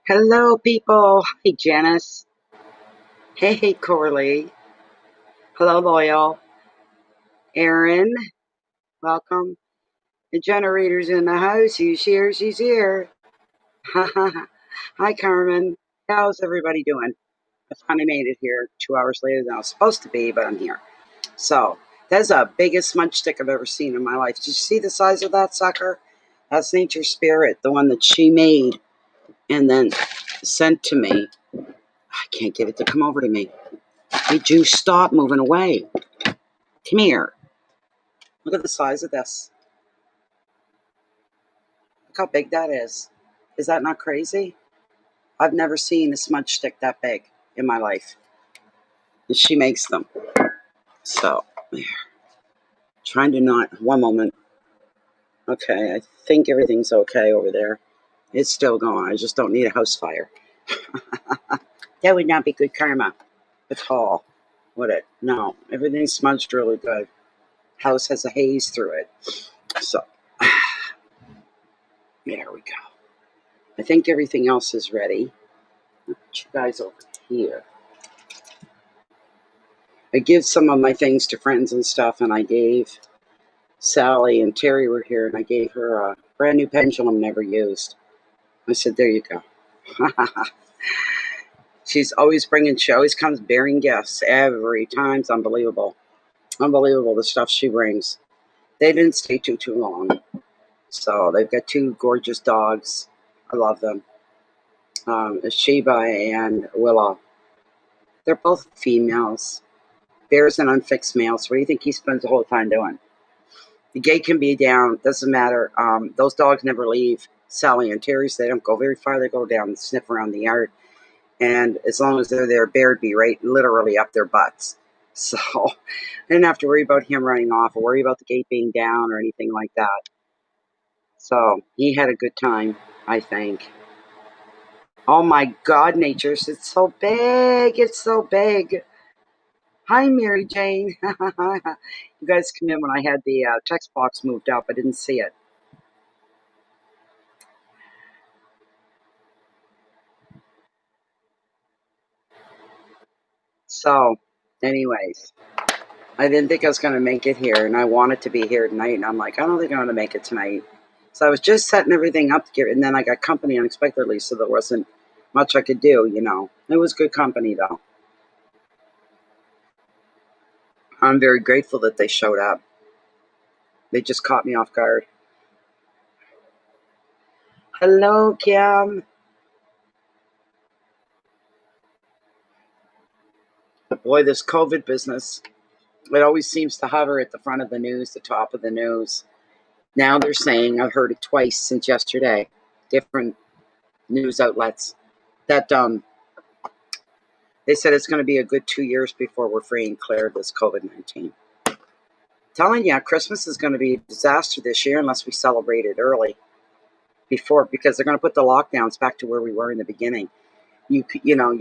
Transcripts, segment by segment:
Hello, people. Hi, Janice. Hey, Corley. Hello, Loyal. Erin, welcome. The generator's in the house. She's here. She's here. Hi, Carmen. How's everybody doing? I finally made it here 2 hours later than I was supposed to be, but I'm here. So, that's the biggest smudge stick I've ever seen in my life. Did you see the size of that sucker? That's Nature Spirit, the one that she made and then sent to me. I can't get it to come over to me. Did you stop moving away? Come here. Look at the size of this. Look how big that is. Is that not crazy? I've never seen a smudge stick that big in my life. And she makes them. So, trying to not. One moment. Okay, I think everything's okay over there. It's still going. I just don't need a house fire. That would not be good karma at all, would it? No, everything's smudged really good. House has a haze through it. So, there we go. I think everything else is ready. Put you guys over here. I give some of my things to friends and stuff, and I gave Sally and Terry were here, and I gave her a brand new pendulum never used. I said, there you go. She always comes bearing gifts every time. It's unbelievable. Unbelievable the stuff she brings. They didn't stay too long. So they've got two gorgeous dogs. I love them. Sheba and Willow. They're both females. Bear's an unfixed male, so what do you think he spends the whole time doing? The gate can be down, doesn't matter. Those dogs never leave. Sally and Terry's, they don't go very far. They go down and sniff around the yard. And as long as they're there, Bear'd be right literally up their butts. So I didn't have to worry about him running off or worry about the gate being down or anything like that. So he had a good time, I think. Oh my God, Nature's, it's so big. It's so big. Hi, Mary Jane. You guys come in when I had the text box moved up. I didn't see it. So, anyways, I didn't think I was going to make it here, and I wanted to be here tonight. And I'm like, I don't think I'm going to make it tonight. So I was just setting everything up to get, and then I got company unexpectedly, so there wasn't much I could do. It was good company, though. I'm very grateful that they showed up. They just caught me off guard. Hello, Kim. Boy, this COVID business, it always seems to hover at the front of the news, the top of the news. Now they're saying, I've heard it twice since yesterday, different news outlets, that they said it's going to be a good 2 years before we're free and clear of this COVID-19. Telling you, Christmas is going to be a disaster this year unless we celebrate it early because they're going to put the lockdowns back to where we were in the beginning. You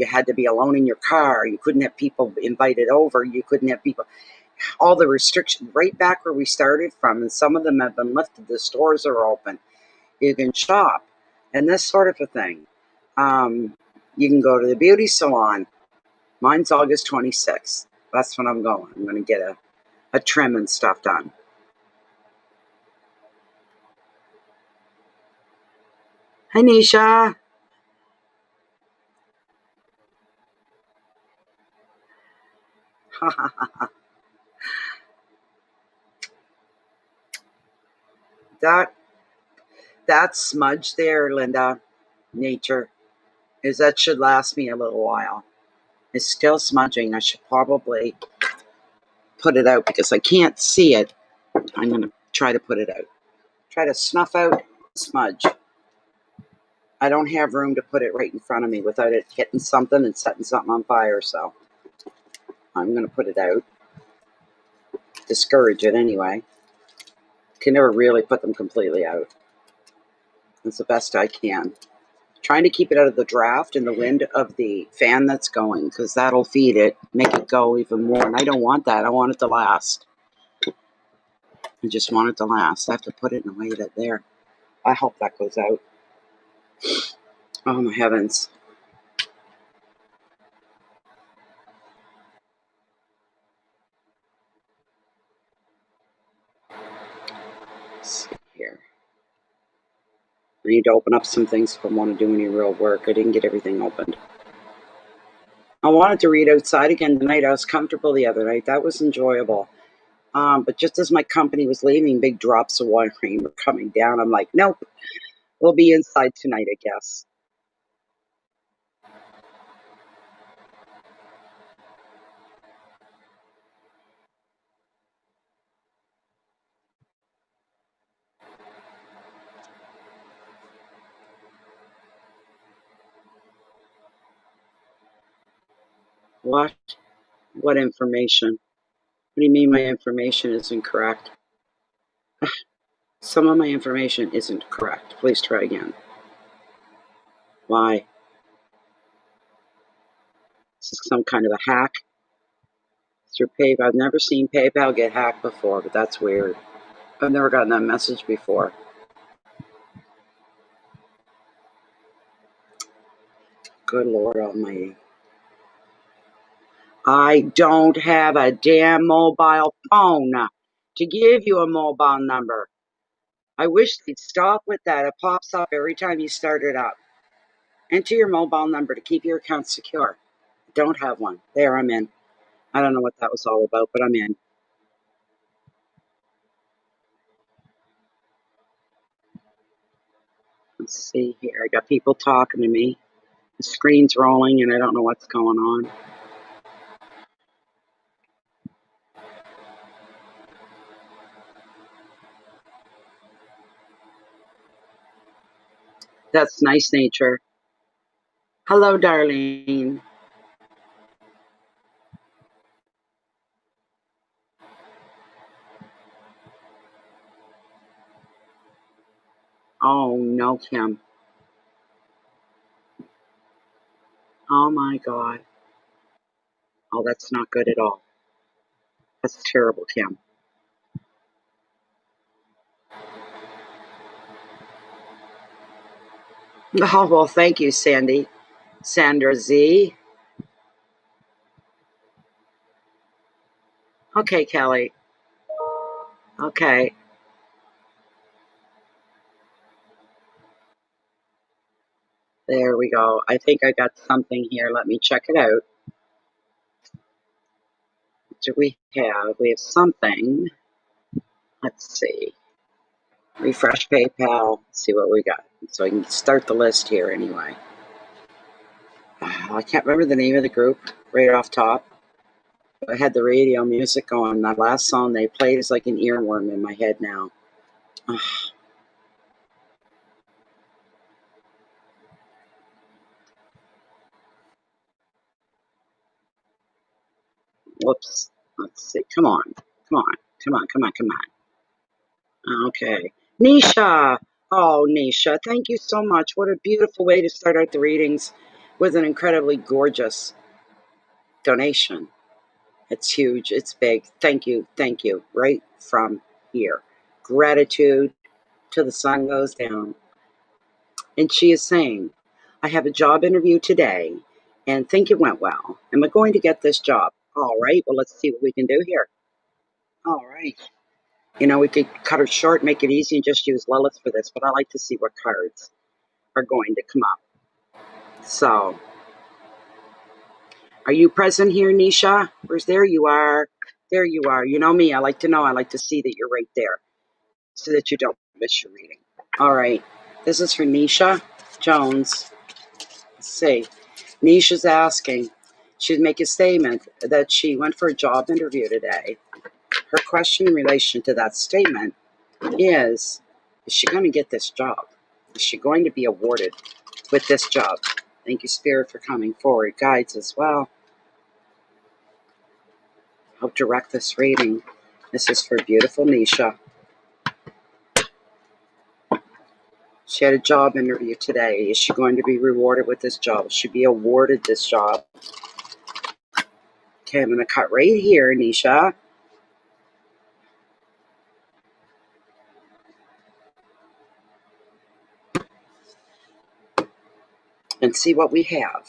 had to be alone in your car. You couldn't have people invited over. You couldn't have people. All the restrictions right back where we started from, and some of them have been lifted. The stores are open. You can shop and this sort of a thing. You can go to the beauty salon. Mine's August 26th. That's when I'm going. I'm going to get a trim and stuff done. Hi, Nisha. that that smudge there, Linda, Nature, is that should last me a little while. It's still smudging. I should probably put it out because I can't see it. I'm going to try to put it out. Try to snuff out smudge. I don't have room to put it right in front of me without it hitting something and setting something on fire, so I'm going to put it out. Discourage it anyway. Can never really put them completely out. That's the best I can. Trying to keep it out of the draft and the wind of the fan that's going, because that'll feed it, make it go even more. And I don't want that. I want it to last. I just want it to last. I have to put it in a way that there. I hope that goes out. Oh my heavens. Let's see here. I need to open up some things if I want to do any real work. I didn't get everything opened. I wanted to read outside again tonight. I was comfortable the other night. That was enjoyable. But just as my company was leaving, big drops of rain were coming down. I'm like, nope, we'll be inside tonight, I guess. What? What information? What do you mean my information is incorrect? Some of my information isn't correct. Please try again. Why? Is this some kind of a hack? Through PayPal. I've never seen PayPal get hacked before, but that's weird. I've never gotten that message before. Good Lord Almighty. I don't have a damn mobile phone to give you a mobile number. I wish they'd stop with that. It pops up every time you start it up. Enter your mobile number to keep your account secure. Don't have one. There, I'm in. I don't know what that was all about, but I'm in. Let's see here. I got people talking to me. The screen's rolling and I don't know what's going on. That's nice nature. Hello, Darlene. Oh, no, Kim. Oh, my God. Oh, that's not good at all. That's terrible, Kim. Oh, well, thank you, Sandy. Sandra Z. Okay, Kelly. Okay. There we go. I think I got something here. Let me check it out. What do we have? We have something. Let's see. Refresh PayPal. See what we got. So I can start the list here anyway. I can't remember the name of the group right off top. I had the radio music going. That last song they played is like an earworm in my head now. Whoops. Let's see. Come on. Come on. Come on. Come on. Come on. Okay. Nisha. Oh, Nisha. Thank you so much. What a beautiful way to start out the readings with an incredibly gorgeous donation. It's huge. It's big. Thank you. Thank you. Right from here. Gratitude till the sun goes down. And she is saying, I have a job interview today and think it went well. Am I going to get this job? All right. Well, let's see what we can do here. All right. You know, we could cut her short, make it easy, and just use Lilith for this, but I like to see what cards are going to come up. So, are you present here, Nisha? Where's there you are? There you are. You know me. I like to know. I like to see that you're right there so that you don't miss your reading. All right. This is for Nisha Jones. Let's see. Nisha's asking. She'd make a statement that she went for a job interview today. Her question in relation to that statement is she going to get this job? Is she going to be awarded with this job? Thank you, Spirit, for coming forward. Guides as well. Help direct this reading. This is for beautiful Nisha. She had a job interview today. Is she going to be rewarded with this job? Will she be awarded this job? Okay, I'm going to cut right here, Nisha. and see what we have.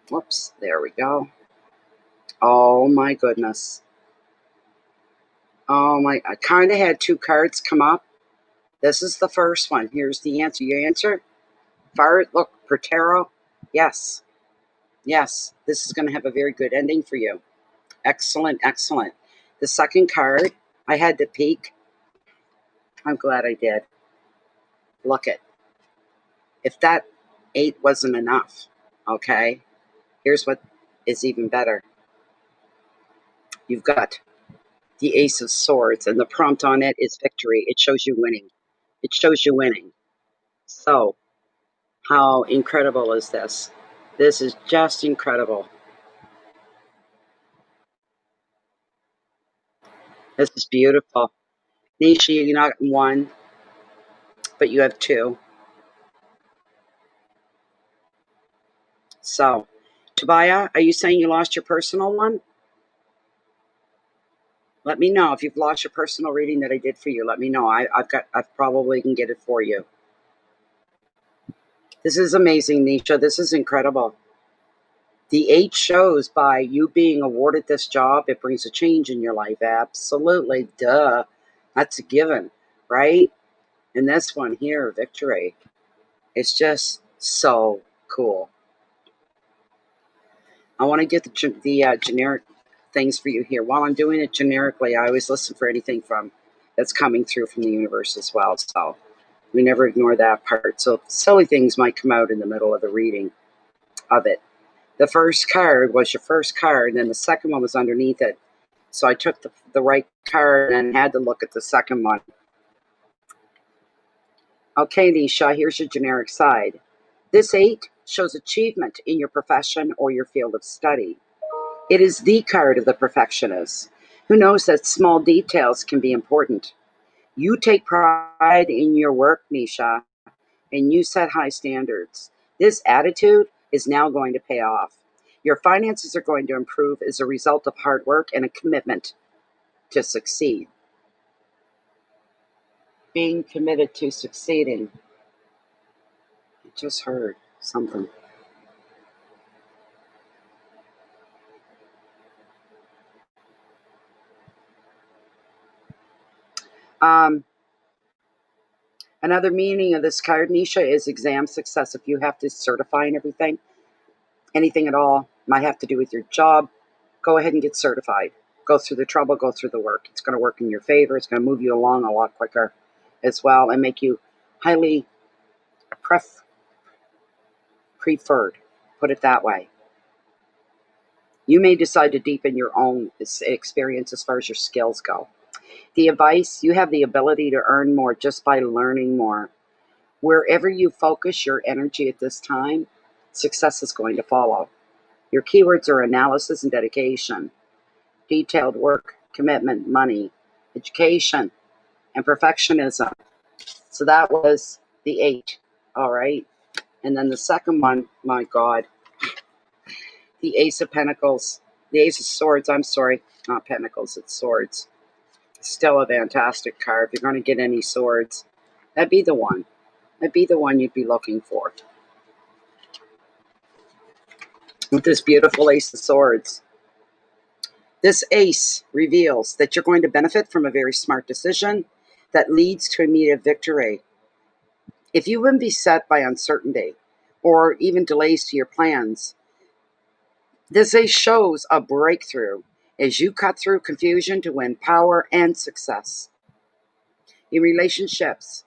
Whoops, there we go. Oh my goodness. Oh my, I kind of had two cards come up. This is the first one. Here's the answer. Your answer? Fire, look, for tarot. Yes. Yes. This is going to have a very good ending for you. Excellent, excellent. The second card, I had to peek. I'm glad I did. Look it. If that 8 wasn't enough, okay, here's what is even better. You've got the Ace of Swords, and the prompt on it is victory. It shows you winning. It shows you winning. So, how incredible is this? This is just incredible. This is beautiful. Nisha, you're not one, but you have two. So, Tobiah, are you saying you lost your personal one? Let me know if you've lost your personal reading that I did for you. Let me know. I probably can get it for you. This is amazing, Nisha. This is incredible. The 8 shows by you being awarded this job, it brings a change in your life. Absolutely. Duh. That's a given, right? And this one here, victory. It's just so cool. I want to get the generic things for you here. While I'm doing it generically, I always listen for anything that's coming through from the universe as well. So we never ignore that part. So silly things might come out in the middle of the reading of it. The first card was your first card, and then the second one was underneath it. So I took the right card and had to look at the second one. Okay, Nisha, here's your generic side. This 8 shows achievement in your profession or your field of study. It is the card of the perfectionist who knows that small details can be important. You take pride in your work, Nisha, and you set high standards. This attitude is now going to pay off. Your finances are going to improve as a result of hard work and a commitment to succeed. Being committed to succeeding. I just heard something. Um, Another meaning of this card, Nisha, is exam success. If you have to certify and everything, anything at all, might have to do with your job, go ahead and get certified. Go through the trouble, go through the work. It's going to work in your favor. It's going to move you along a lot quicker as well and make you highly preferred, put it that way. You may decide to deepen your own experience as far as your skills go. The advice, you have the ability to earn more just by learning more. Wherever you focus your energy at this time, success is going to follow. Your keywords are analysis and dedication, detailed work, commitment, money, education, and perfectionism. So that was the 8. All right. And then the second one, my God, the Ace of Pentacles, the Ace of Swords. I'm sorry, not Pentacles, it's Swords. Still a fantastic card. If you're going to get any swords, that'd be the one. That'd be the one you'd be looking for. With this beautiful Ace of Swords. This ace reveals that you're going to benefit from a very smart decision that leads to immediate victory. If you've been beset by uncertainty or even delays to your plans, this ace shows a breakthrough as you cut through confusion to win power and success. In relationships,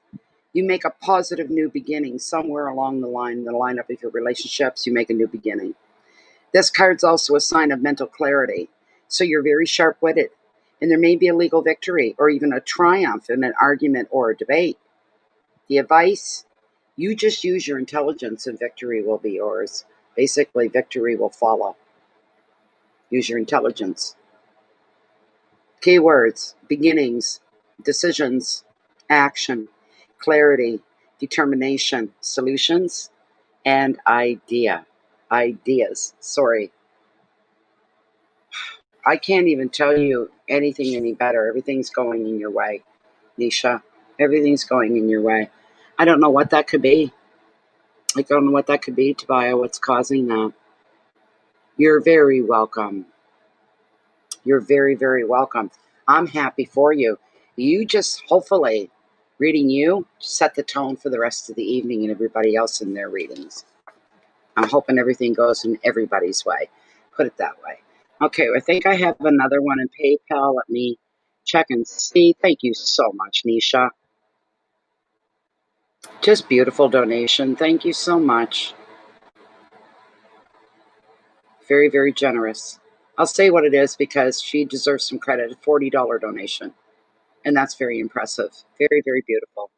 you make a positive new beginning somewhere along the lineup of your relationships, you make a new beginning. This card's also a sign of mental clarity. So you're very sharp-witted, and there may be a legal victory or even a triumph in an argument or a debate. The advice, you just use your intelligence and victory will be yours. Basically, victory will follow. Use your intelligence. Keywords, beginnings, decisions, action, clarity, determination, solutions, and ideas. Sorry. I can't even tell you anything any better. Everything's going in your way, Nisha. Everything's going in your way. I don't know what that could be. I don't know what that could be, Tobiah. What's causing that? You're very welcome. You're very, very welcome. I'm happy for you. You just, hopefully, reading you, set the tone for the rest of the evening and everybody else in their readings. I'm hoping everything goes in everybody's way. Put it that way. Okay, I think I have another one in PayPal. Let me check and see. Thank you so much, Nisha. Just beautiful donation. Thank you so much. Very, very generous. I'll say what it is because she deserves some credit. A $40 donation. And that's very impressive. Very, very beautiful.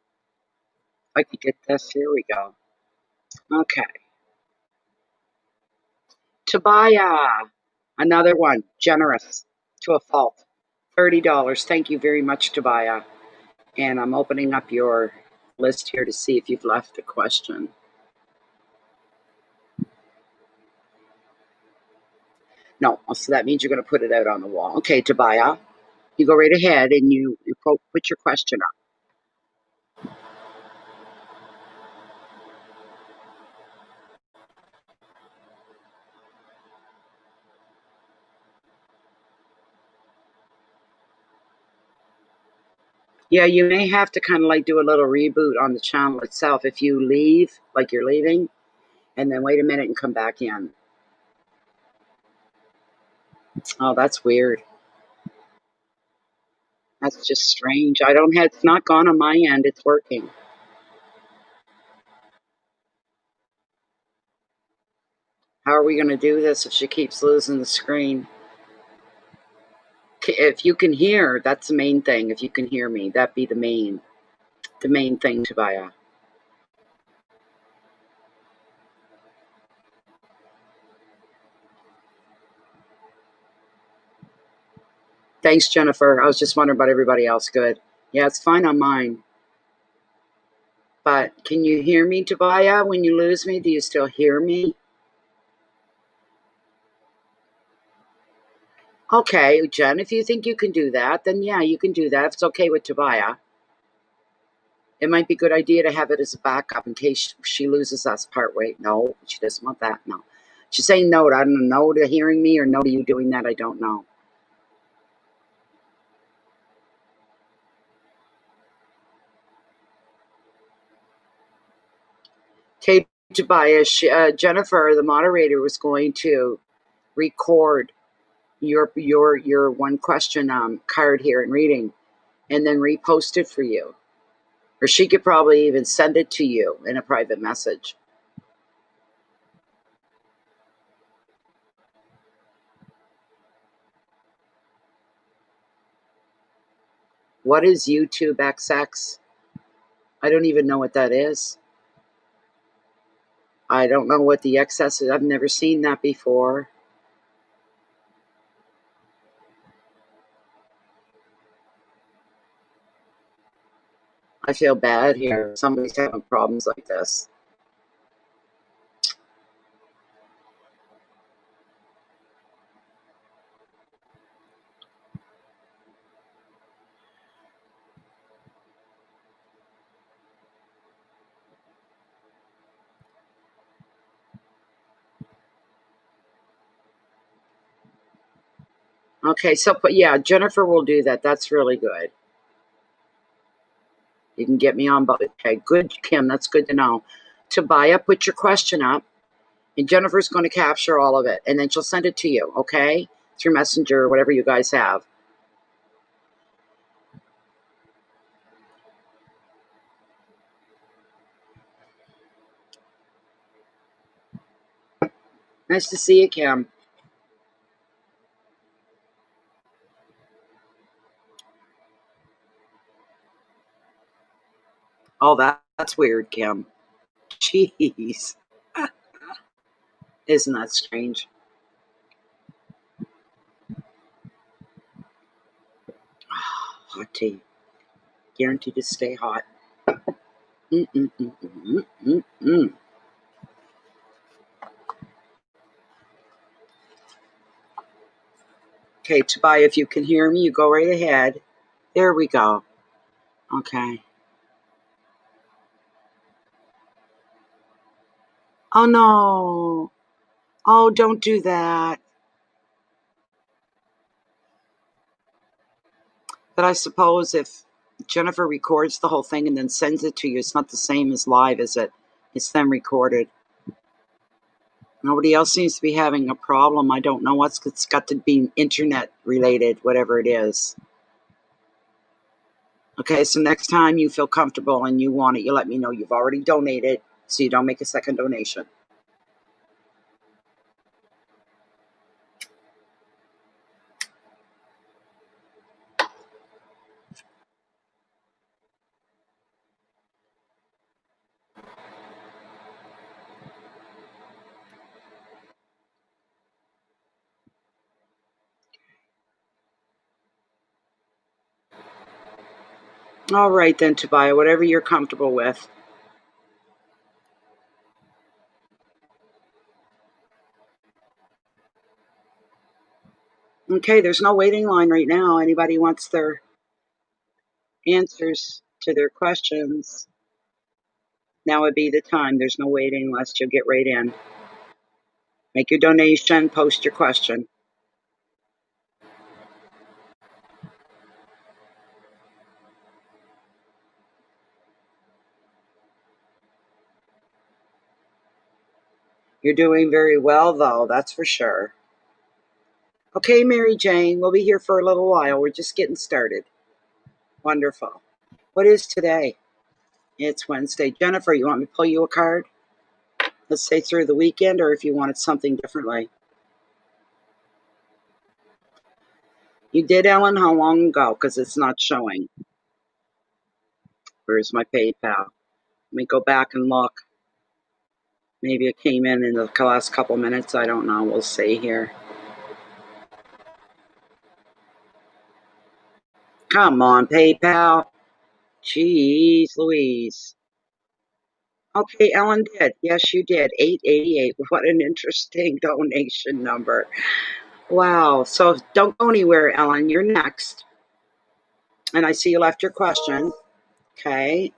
If I could get this. Here we go. Okay. Tobiah. Another one. Generous to a fault. $30. Thank you very much, Tobiah. And I'm opening up your list here to see if you've left a question. No, so that means you're going to put it out on the wall. Okay, Tobiah, you go right ahead and you put your question up. Yeah, you may have to kind of like do a little reboot on the channel itself. If you leave, like you're leaving, and then wait a minute and come back in. Oh, that's weird. That's just strange. I don't have, it's not gone on my end. It's working. How are we going to do this if she keeps losing the screen? If you can hear, that's the main thing. If you can hear me, that'd be the main thing, Tobiah. Thanks, Jennifer. I was just wondering about everybody else. Good. Yeah, it's fine on mine. But can you hear me, Tobiah? When you lose me, do you still hear me? Okay, Jen, if you think you can do that, then yeah, you can do that. If it's okay with Tobiah. It might be a good idea to have it as a backup in case she loses us part way. No, she doesn't want that. No. She's saying no. I don't know, no to hearing me or no to you doing that. I don't know. Okay, Tobiah, Jennifer, the moderator, was going to record your one question card here and reading and then repost it for you. Or she could probably even send it to you in a private message. What is YouTube XX? I don't even know what that is. I don't know what the XS is. I've never seen that before. I feel bad here. Somebody's having problems like this. Okay, so but yeah, Jennifer will do that. That's really good. You can get me on, but okay, good, Kim. That's good to know. Tobiah, put your question up, and Jennifer's going to capture all of it, and then she'll send it to you. Okay, through Messenger or whatever you guys have. Nice to see you, Kim. Oh, that's weird, Kim. Jeez. Isn't that strange? Hot tea. Guaranteed to stay hot. Mm-mm-mm-mm-mm-mm. Okay, Tobiah, if you can hear me, you go right ahead. There we go. Okay. Oh, no. Oh, don't do that. But I suppose if Jennifer records the whole thing and then sends it to you, it's not the same as live, is it? It's then recorded. Nobody else seems to be having a problem. I don't know what's it's got to be internet related, whatever it is. Okay, so next time you feel comfortable and you want it, you let me know. You've already donated, so you don't make a second donation. All right then, Tobiah, whatever you're comfortable with. Okay, there's no waiting line right now. Anybody wants their answers to their questions, now would be the time. There's no waiting list. You'll get right in. Make your donation, post your question. You're doing very well, though, that's for sure. Okay, Mary Jane, we'll be here for a little while. We're just getting started. Wonderful. What is today? It's Wednesday. Jennifer, you want me to pull you a card? Let's say through the weekend, or if you wanted something differently. You did, Ellen? How long ago? Because it's not showing. Where's my PayPal? Let me go back and look. Maybe it came in the last couple minutes. I don't know. We'll see here. Come on, PayPal. Jeez Louise. Okay, Ellen did. Yes, you did. 888. What an interesting donation number. Wow. So don't go anywhere, Ellen. You're next. And I see you left your question. Okay.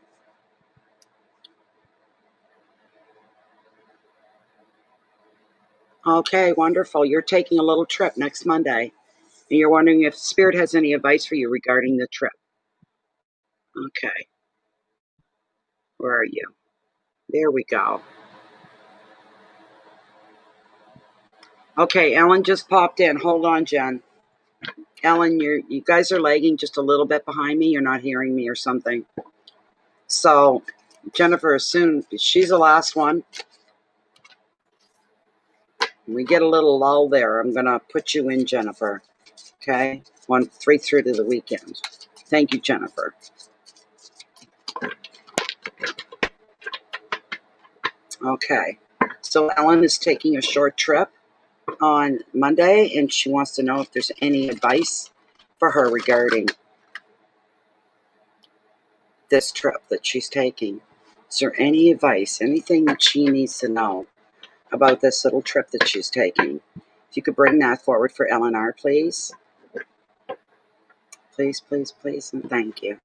Okay, wonderful. You're taking a little trip next Monday. And you're wondering if Spirit has any advice for you regarding the trip. Okay. Where are you? There we go. Okay, Ellen just popped in. Hold on, Jen. Ellen, you guys are lagging just a little bit behind me. You're not hearing me or something. So Jennifer, soon she's the last one. We get a little lull there. I'm gonna put you in, Jennifer. Okay, 3 through to the weekend. Thank you, Jennifer. Okay, so Ellen is taking a short trip on Monday, and she wants to know if there's any advice for her regarding this trip that she's taking. Is there any advice, anything that she needs to know about this little trip that she's taking? If you could bring that forward for Eleanor, please. Please, please, please, and thank you.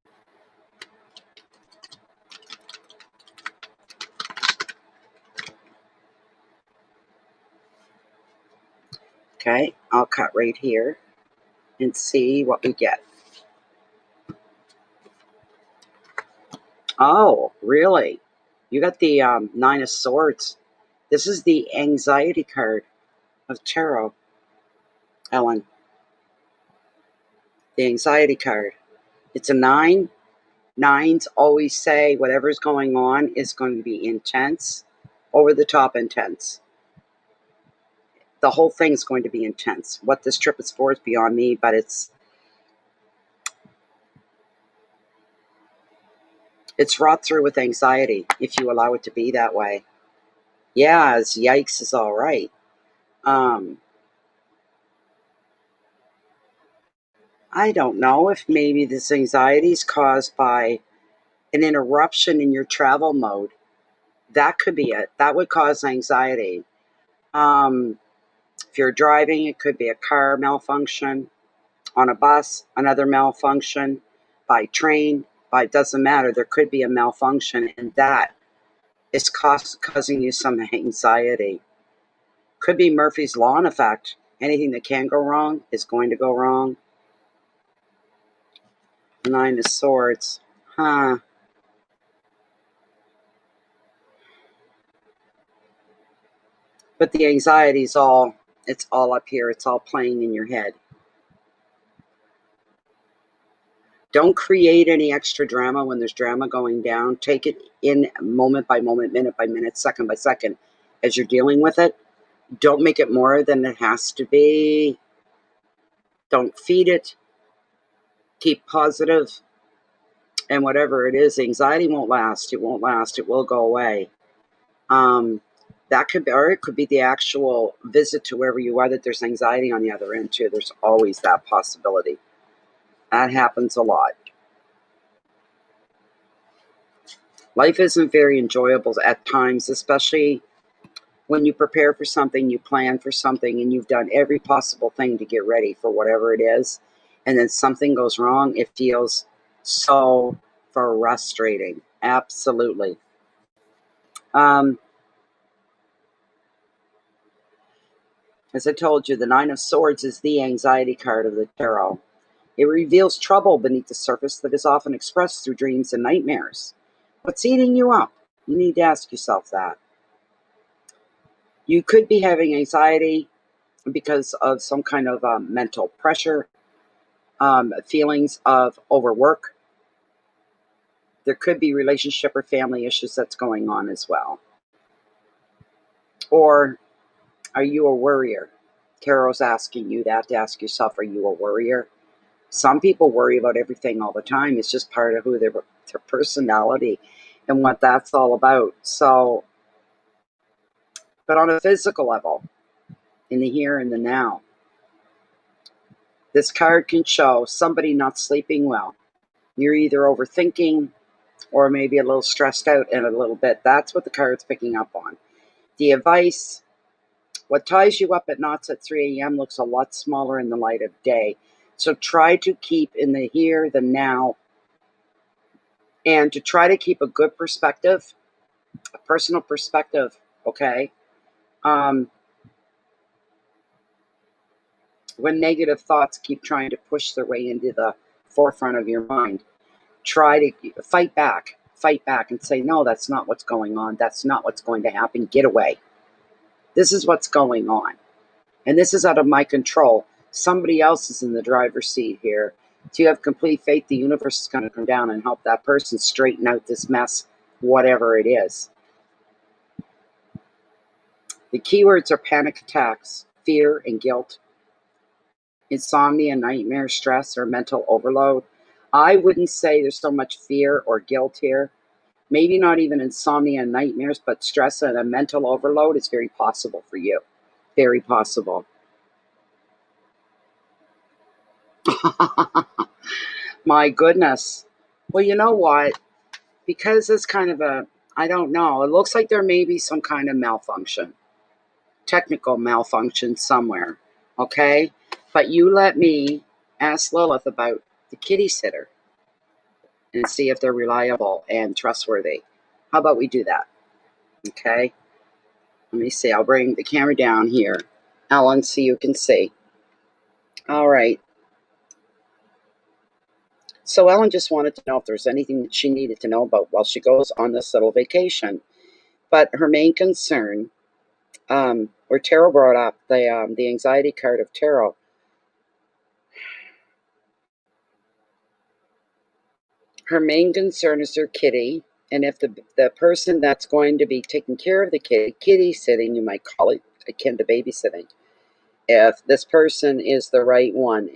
Okay, I'll cut right here and see what we get. Oh, really? You got the Nine of Swords. This is the anxiety card of tarot, Ellen. The anxiety card. It's a 9. Nines always say whatever's going on is going to be intense, over the top intense. The whole thing's going to be intense. What this trip is for is beyond me, but it's wrought through with anxiety if you allow it to be that way. Yeah, yikes is all right. I don't know if maybe this anxiety is caused by an interruption in your travel mode. That could be it. That would cause anxiety. If you're driving, it could be a car malfunction, on a bus, another malfunction, by train, by it doesn't matter. There could be a malfunction, and that is causing you some anxiety. Could be Murphy's Law in effect. Anything that can go wrong is going to go wrong. Nine of Swords. Huh. But the anxiety is it's all up here. It's all playing in your head. Don't create any extra drama when there's drama going down. Take it in moment by moment, minute by minute, second by second as you're dealing with it. Don't make it more than it has to be. Don't feed it. Keep positive. And whatever it is, anxiety won't last. It won't last. It will go away. That could be, or it could be the actual visit to wherever you are that there's anxiety on the other end too. There's always that possibility. That happens a lot. Life isn't very enjoyable at times, especially when you prepare for something, you plan for something, and you've done every possible thing to get ready for whatever it is, and then something goes wrong. It feels so frustrating. Absolutely. As I told you, the Nine of Swords is the anxiety card of the tarot. It reveals trouble beneath the surface that is often expressed through dreams and nightmares. What's eating you up? You need to ask yourself that. You could be having anxiety because of some kind of mental pressure, feelings of overwork. There could be relationship or family issues that's going on as well. Or are you a worrier? Tarot's asking you that, to ask yourself, are you a worrier? Some people worry about everything all the time. It's just part of who their personality and what that's all about. So, but on a physical level, in the here and the now, this card can show somebody not sleeping well. You're either overthinking or maybe a little stressed out and a little bit. That's what the card's picking up on. The advice, what ties you up at knots at 3 a.m. looks a lot smaller in the light of day. So try to keep in the here, the now, and to try to keep a good perspective, a personal perspective, okay? When negative thoughts keep trying to push their way into the forefront of your mind, try to fight back and say, no, that's not what's going on. That's not what's going to happen. Get away. This is what's going on. And this is out of my control. Somebody else is in the driver's seat here. So you have complete faith the universe is going to come down and help that person straighten out this mess, whatever it is. The keywords are panic attacks, fear and guilt, insomnia, nightmare, stress, or mental overload. I wouldn't say there's so much fear or guilt here. Maybe not even insomnia and nightmares, but stress and a mental overload is very possible for you. Very possible. My goodness. Well, you know what? Because it's kind of I don't know. It looks like there may be some kind of malfunction, technical malfunction somewhere. Okay? But you let me ask Lilith about the kitty sitter and see if they're reliable and trustworthy. How about we do that? Okay? Let me see. I'll bring the camera down here, Ellen, so you can see. All right. So Ellen just wanted to know if there's anything that she needed to know about while she goes on this little vacation. But her main concern, or Tarot brought up the anxiety card of Tarot. Her main concern is her kitty, and if the person that's going to be taking care of the kitty sitting, you might call it akin to babysitting. If this person is the right one,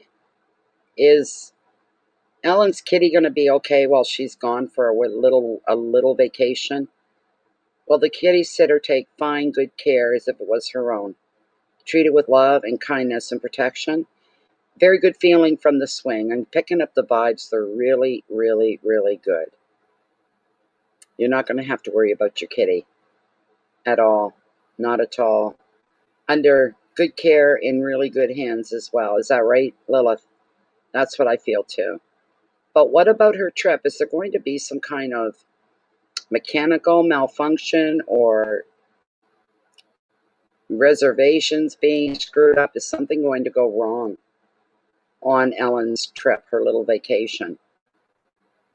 is Ellen's kitty going to be okay while she's gone for a little vacation? Will the kitty sitter take fine, good care as if it was her own? Treat it with love and kindness and protection? Very good feeling from the swing. I'm picking up the vibes. They're really, really, really good. You're not going to have to worry about your kitty at all. Not at all. Under good care in really good hands as well. Is that right, Lilith? That's what I feel too. But what about her trip? Is there going to be some kind of mechanical malfunction or reservations being screwed up. Is something going to go wrong on Ellen's trip, her little vacation?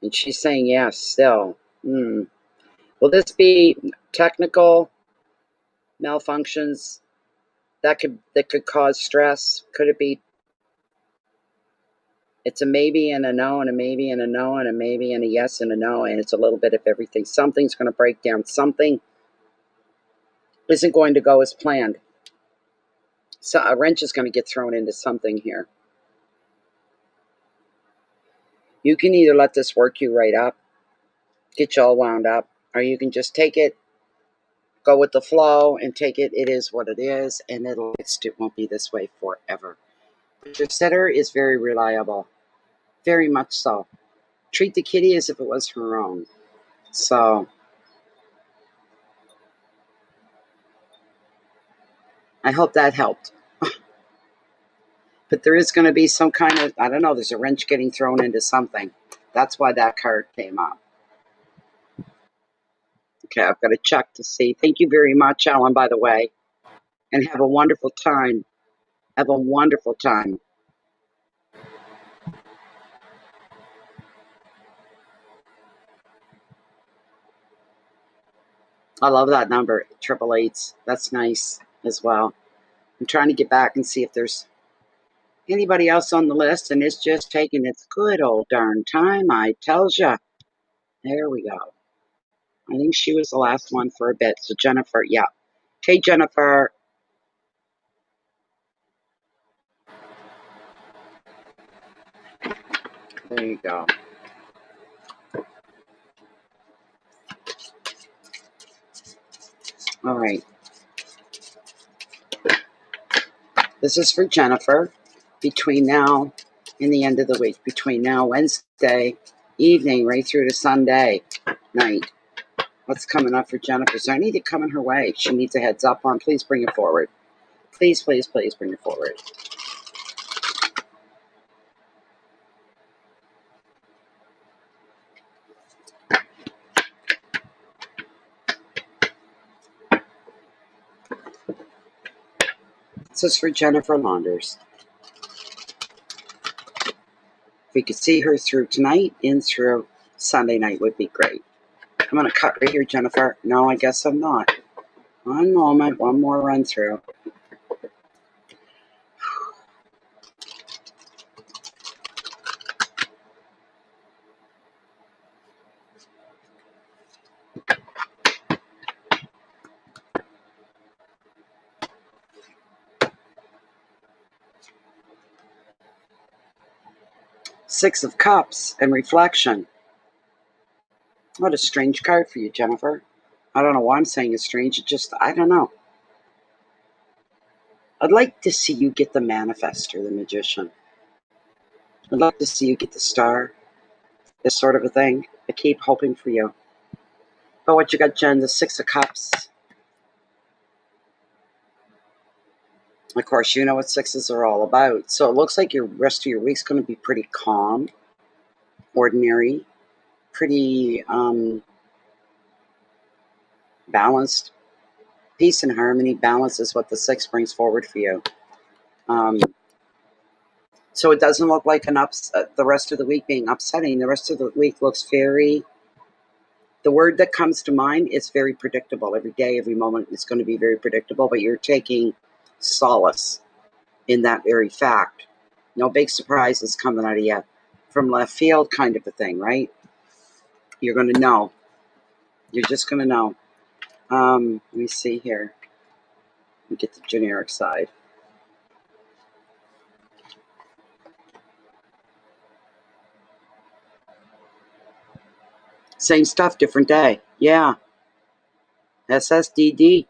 And she's saying yes still. Will this be technical malfunctions that could cause stress? Could it be? It's a maybe and a no and a maybe and a no and a maybe and a yes and a no, and it's a little bit of everything. Something's going to break down. Something isn't going to go as planned. So a wrench is going to get thrown into something here. You can either let this work you right up, get you all wound up, or you can just take it, go with the flow, and take it. It is what it is, and it won't be this way forever. But your sitter is very reliable, very much so. Treat the kitty as if it was her own. So I hope that helped. But there is going to be some kind of, I don't know, there's a wrench getting thrown into something. That's why that card came up. Okay, I've got to check to see. Thank you very much, Ellen, by the way. And have a wonderful time. Have a wonderful time. I love that number, 888s. That's nice as well. I'm trying to get back and see if there's anybody else on the list, and it's just taking its good old darn time, I tells ya. There we go. I think she was the last one for a bit. So Jennifer, yeah. Okay, Jennifer. There you go. All right. This is for Jennifer. Between now and the end of the week, between now Wednesday evening right through to Sunday night. What's coming up for Jennifer? Is there anything coming her way she needs a heads up on? Please bring it forward. Please, please, please bring it forward. This is for Jennifer Launders. If we could see her through tonight and through Sunday night would be great. I'm going to cut right here, Jennifer. No, I guess I'm not. One moment, one more run through. Six of Cups and reflection. What a strange card for you, Jennifer. I don't know why I'm saying it's strange. It just, I don't know. I'd like to see you get the Manifestor, the Magician. I'd like to see you get the Star, this sort of a thing. I keep hoping for you. But what you got, Jen? The Six of Cups. Of course, you know what sixes are all about. So it looks like your rest of your week's going to be pretty calm, ordinary, pretty balanced. Peace and harmony, balance is what the six brings forward for you. So it doesn't look like the rest of the week being upsetting. The rest of the week looks very, the word that comes to mind is very predictable. Every day, every moment is going to be very predictable, but you're taking solace in that very fact. No big surprises coming out of you from left field kind of a thing, right? You're going to know. You're just going to know. Let me see here. Let me get the generic side. Same stuff, different day. Yeah. SSDD.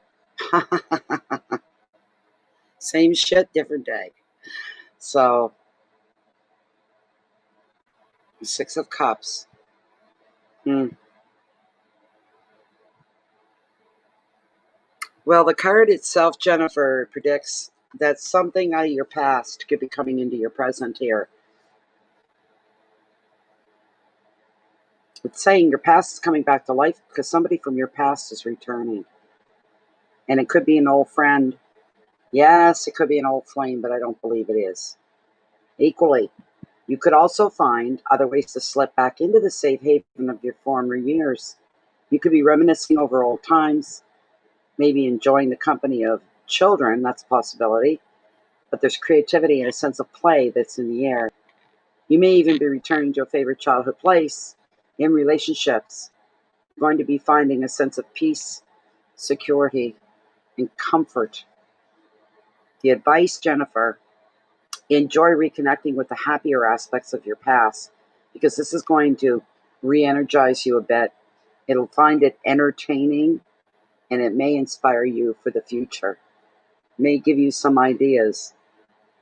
Same shit, different day. So, Six of Cups. Well, the card itself, Jennifer, predicts that something out of your past could be coming into your present here. It's saying your past is coming back to life because somebody from your past is returning. And it could be an old friend. Yes, it could be an old flame, but I don't believe it is. Equally, you could also find other ways to slip back into the safe haven of your former years. You could be reminiscing over old times, maybe enjoying the company of children, that's a possibility, but there's creativity and a sense of play that's in the air. You may even be returning to a favorite childhood place. In relationships, you're going to be finding a sense of peace, security, and comfort. The advice, Jennifer, enjoy reconnecting with the happier aspects of your past because this is going to re energize you a bit. It'll find it entertaining and it may inspire you for the future. It may give you some ideas.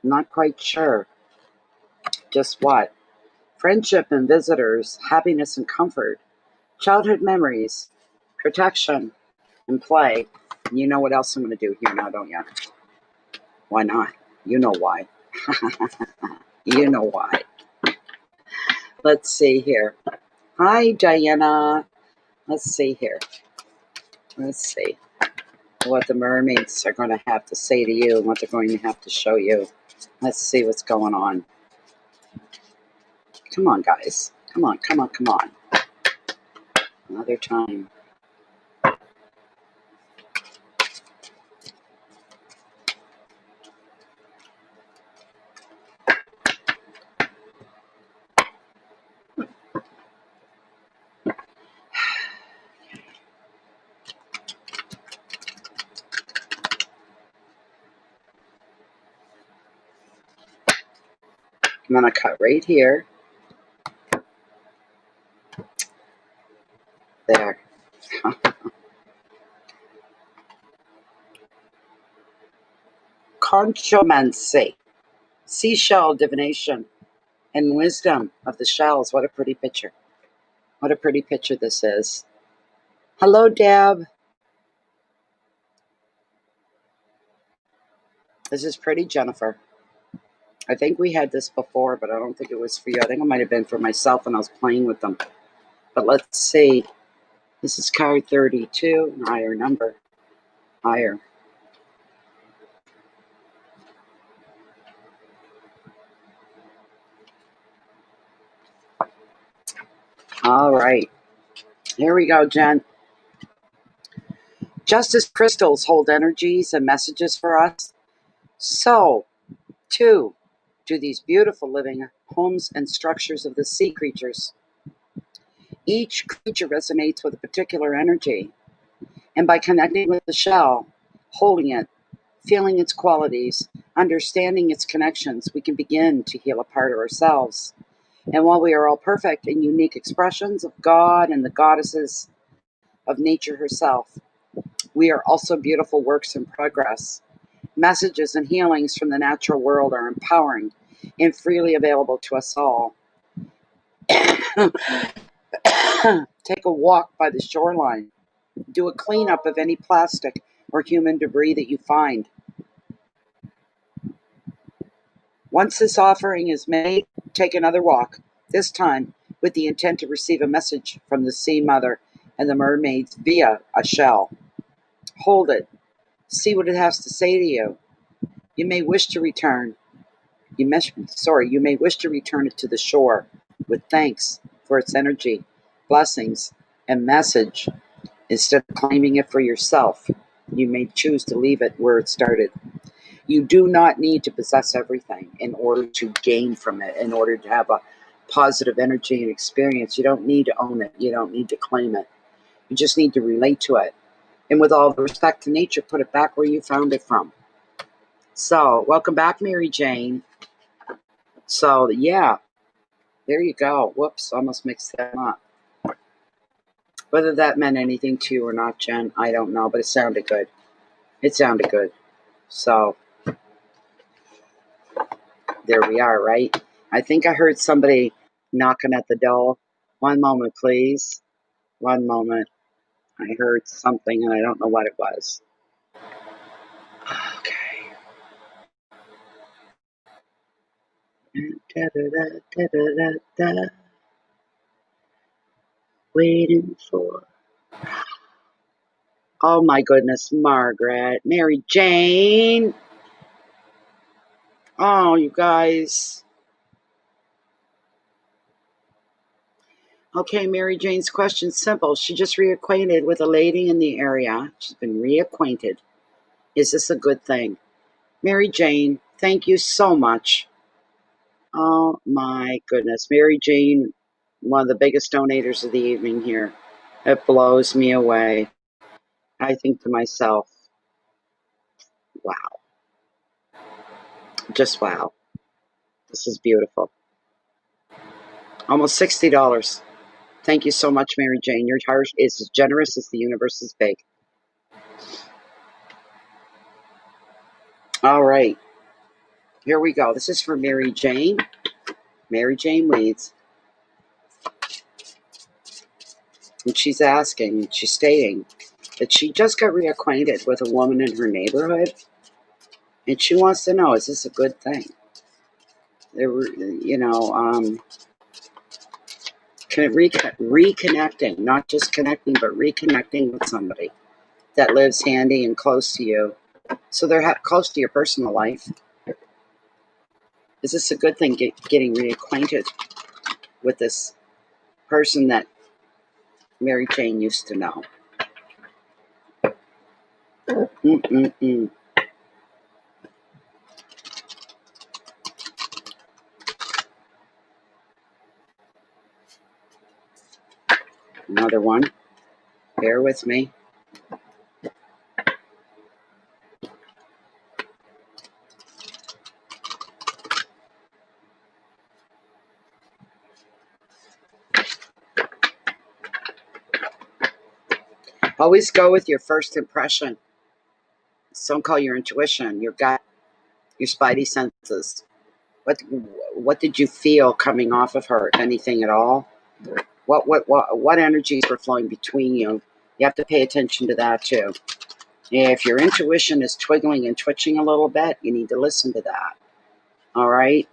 I'm not quite sure just what. Friendship and visitors, happiness and comfort, childhood memories, protection, and play. You know what else I'm going to do here now, don't you? Why not? You know why. You know why. Let's see here. Hi, Diana. Let's see here. Let's see what the mermaids are going to have to say to you and what they're going to have to show you. Let's see what's going on. Come on, guys. Come on, come on, come on. Another time. I'm going to cut right here. There. Conchomancy. Seashell divination and wisdom of the shells. What a pretty picture. What a pretty picture this is. Hello, Deb. This is pretty, Jennifer. I think we had this before, but I don't think it was for you. I think it might have been for myself when I was playing with them. But let's see. This is card 32, an higher number. Higher. All right. Here we go, Jen. Just as crystals hold energies and messages for us, so, too, do these beautiful living homes and structures of the sea creatures. Each creature resonates with a particular energy, and by connecting with the shell, holding it, feeling its qualities, understanding its connections, we can begin to heal a part of ourselves. And while we are all perfect and unique expressions of God and the goddesses of nature herself, we are also beautiful works in progress. Messages and healings from the natural world are empowering and freely available to us all. Take a walk by the shoreline. Do a cleanup of any plastic or human debris that you find. Once this offering is made, take another walk, this time with the intent to receive a message from the Sea Mother and the mermaids via a shell. Hold it. See what it has to say to you. You may wish to return. You may wish to return it to the shore with thanks for its energy, blessings, and message. Instead of claiming it for yourself, you may choose to leave it where it started. You do not need to possess everything in order to gain from it, in order to have a positive energy and experience. You don't need to own it. You don't need to claim it. You just need to relate to it. And with all the respect to nature, put it back where you found it from. So, welcome back, Mary Jane. So, yeah, there you go. Whoops, almost mixed that up. Whether that meant anything to you or not, Jen, I don't know, but it sounded good. It sounded good. So, there we are, right? I think I heard somebody knocking at the door. One moment, please. One moment. I heard something and I don't know what it was. Okay. Da, da, da, da, da, da. Waiting for. Oh my goodness, Margaret. Mary Jane. Oh, you guys. Okay, Mary Jane's question's simple. She just reacquainted with a lady in the area. She's been reacquainted. Is this a good thing? Mary Jane, thank you so much. Oh my goodness. Mary Jane, one of the biggest donators of the evening here. It blows me away. I think to myself, wow. Just wow. This is beautiful. Almost $60. Thank you so much, Mary Jane. Your heart is as generous as the universe is big. All right. Here we go. This is for Mary Jane. Mary Jane Weeds. And she's asking, she's stating that she just got reacquainted with a woman in her neighborhood. And she wants to know, is this a good thing? They were, reconnecting, not just connecting, but reconnecting with somebody that lives handy and close to you. So they're close to your personal life. Is this a good thing, getting reacquainted with this person that Mary Jane used to know? Mm-mm-mm. Another one. Bear with me. Always go with your first impression. Some call your intuition, your gut, your spidey senses. What did you feel coming off of her, if anything at all? What energies were flowing between you? You have to pay attention to that too. If your intuition is twiggling and twitching a little bit, you need to listen to that. All right?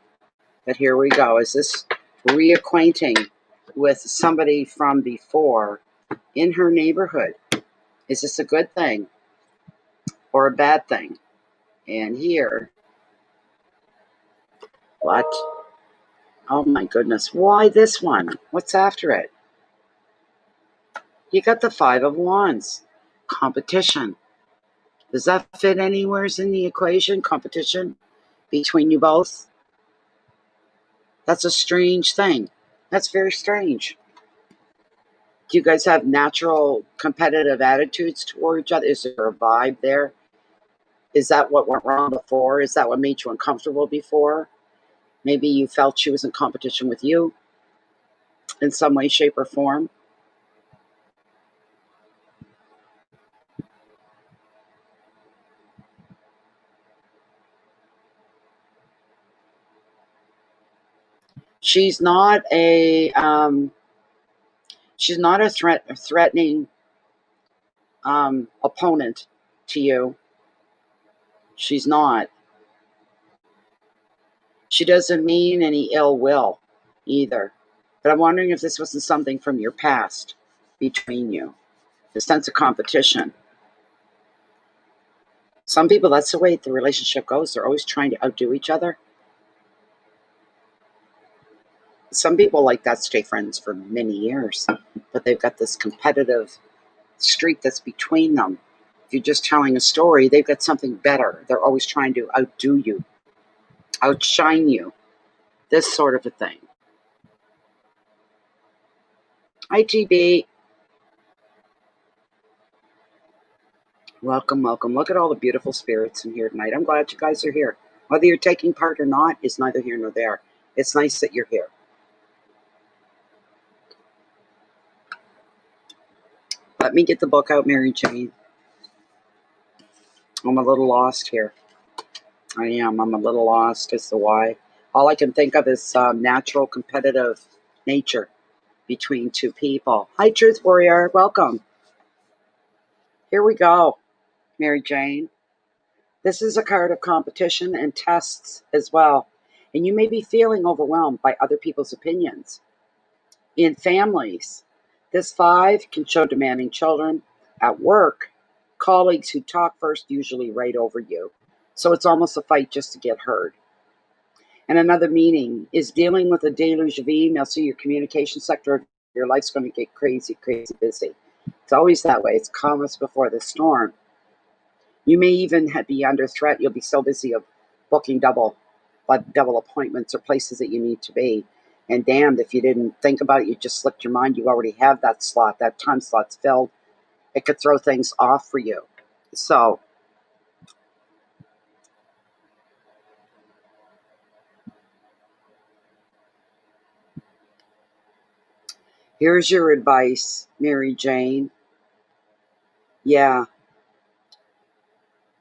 But here we go. Is this reacquainting with somebody from before in her neighborhood? Is this a good thing or a bad thing? And here, what? Oh my goodness. Why this one? What's after it? You got the Five of Wands. Competition. Does that fit anywhere in the equation? Competition between you both? That's a strange thing. That's very strange. Do you guys have natural competitive attitudes toward each other? Is there a vibe there? Is that what went wrong before? Is that what made you uncomfortable before? Maybe you felt she was in competition with you in some way, shape, or form. She's not a threatening opponent to you. She's not. She doesn't mean any ill will either. But I'm wondering if this wasn't something from your past between you. The sense of competition. Some people, that's the way the relationship goes. They're always trying to outdo each other. Some people like that stay friends for many years, but they've got this competitive streak that's between them. If you're just telling a story, they've got something better. They're always trying to outdo you, outshine you, this sort of a thing. IGB, welcome, welcome. Look at all the beautiful spirits in here tonight. I'm glad you guys are here. Whether you're taking part or not is neither here nor there. It's nice that you're here. Let me get the book out, Mary Jane. I'm a little lost here. I am. I'm a little lost as to why. All I can think of is natural competitive nature between two people. Hi, Truth Warrior. Welcome. Here we go, Mary Jane. This is a card of competition and tests as well. And you may be feeling overwhelmed by other people's opinions. In families, This 5 can show demanding children. At work, colleagues who talk first usually right over you. So it's almost a fight just to get heard. And another meaning is dealing with a deluge of emails, so your communication sector of your life's going to get crazy, crazy busy. It's always that way. It's calmest before the storm. You may even be under threat. You'll be so busy of booking double appointments or places that you need to be. And damned if you didn't think about it, you just slipped your mind. You already have that slot. That time slot's filled. It could throw things off for you. So here's your advice, Mary Jane. Yeah,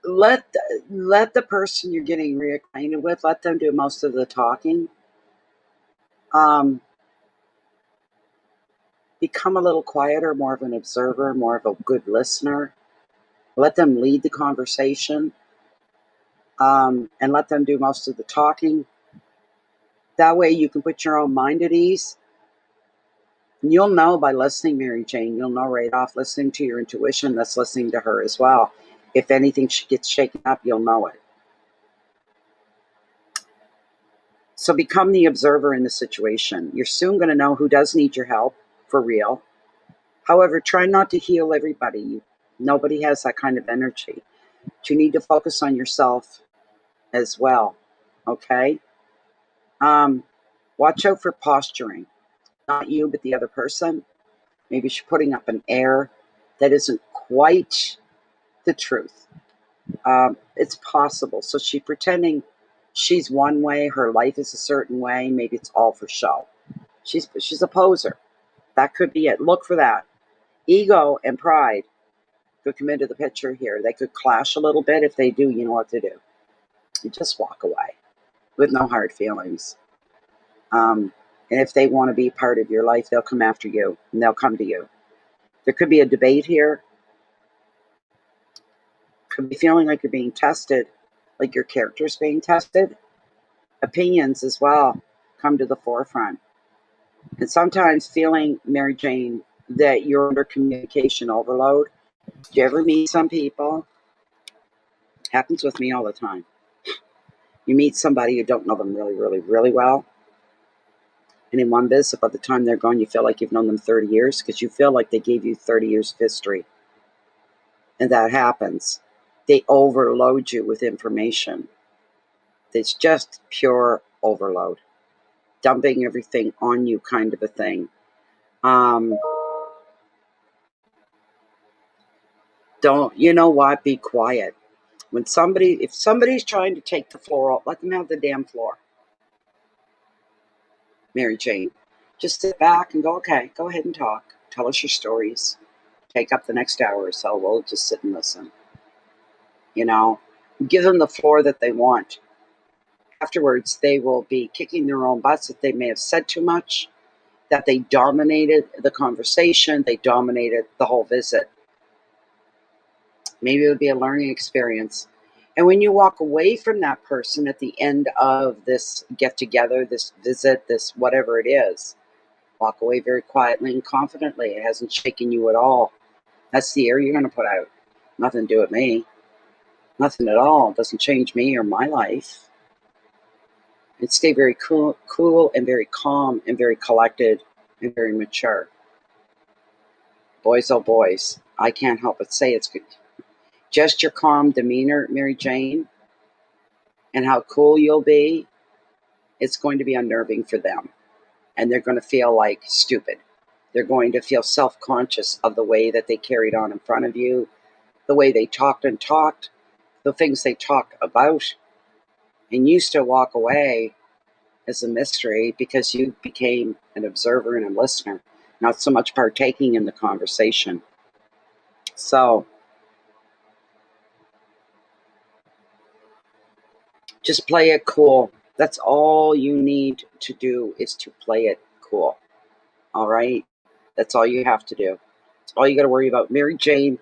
let the person you're getting reacquainted with, let them do most of the talking. Um, Become a little quieter, more of an observer, more of a good listener. Let them lead the conversation, and let them do most of the talking. That way you can put your own mind at ease. And you'll know by listening, Mary Jane, you'll know right off, listening to your intuition, that's listening to her as well. If anything gets shaken up, you'll know it. So become the observer in the situation. You're soon going to know who does need your help, for real. However, try not to heal everybody. Nobody has that kind of energy. But you need to focus on yourself as well, okay? Watch out for posturing. Not you, but the other person. Maybe she's putting up an air that isn't quite the truth. It's possible. So she's pretending she's one way, her life is a certain way. Maybe it's all for show. She's a poser. That could be it. Look for that. Ego and pride could come into the picture here. They could clash a little bit. If they do, you know what to do. You just walk away with no hard feelings. And if they want to be part of your life, they'll come after you and they'll come to you. There could be a debate here. Could be feeling like you're being tested, like your character's being tested. Opinions as well come to the forefront. And sometimes feeling, Mary Jane, that you're under communication overload. Do you ever meet some people? Happens with me all the time. You meet somebody, you don't know them really, really, really well. And in one visit, by the time they're gone, you feel like you've known them 30 years because you feel like they gave you 30 years of history. And that happens. They overload you with information. It's just pure overload. Dumping everything on you kind of a thing. Don't, you know what? Be quiet. If somebody's trying to take the floor out, let them have the damn floor. Mary Jane, just sit back and go, okay, go ahead and talk. Tell us your stories. Take up the next hour or so. We'll just sit and listen. You know, give them the floor that they want. Afterwards, they will be kicking their own butts that they may have said too much, that they dominated the conversation, they dominated the whole visit. Maybe it would be a learning experience. And when you walk away from that person at the end of this get together, this visit, this whatever it is, walk away very quietly and confidently. It hasn't shaken you at all. That's the air you're going to put out. Nothing to do with me. Nothing at all. It doesn't change me or my life. And stay very cool and very calm and very collected and very mature. Boys, oh boys, I can't help but say it's good. Just your calm demeanor, Mary Jane, and how cool you'll be, it's going to be unnerving for them. And they're going to feel like stupid. They're going to feel self-conscious of the way that they carried on in front of you, the way they talked, the things they talked about. And you still walk away as a mystery because you became an observer and a listener, not so much partaking in the conversation. So just play it cool. That's all you need to do is to play it cool. All right? That's all you have to do. That's all you got to worry about. Mary Jane,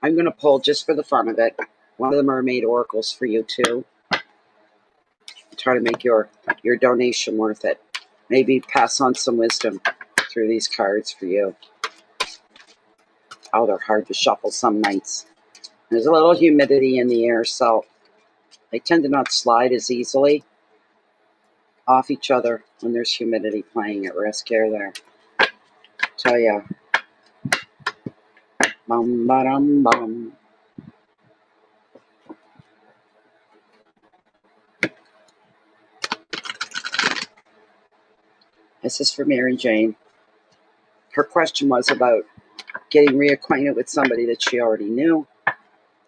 I'm going to pull just for the fun of it one of the mermaid oracles for you too. Try to make your donation worth it. Maybe pass on some wisdom through these cards for you. Oh, they're hard to shuffle some nights. There's a little humidity in the air, so they tend to not slide as easily off each other when there's humidity playing at risk here. There, tell ya, bum ba dum bum. This is for Mary Jane. Her question was about getting reacquainted with somebody that she already knew.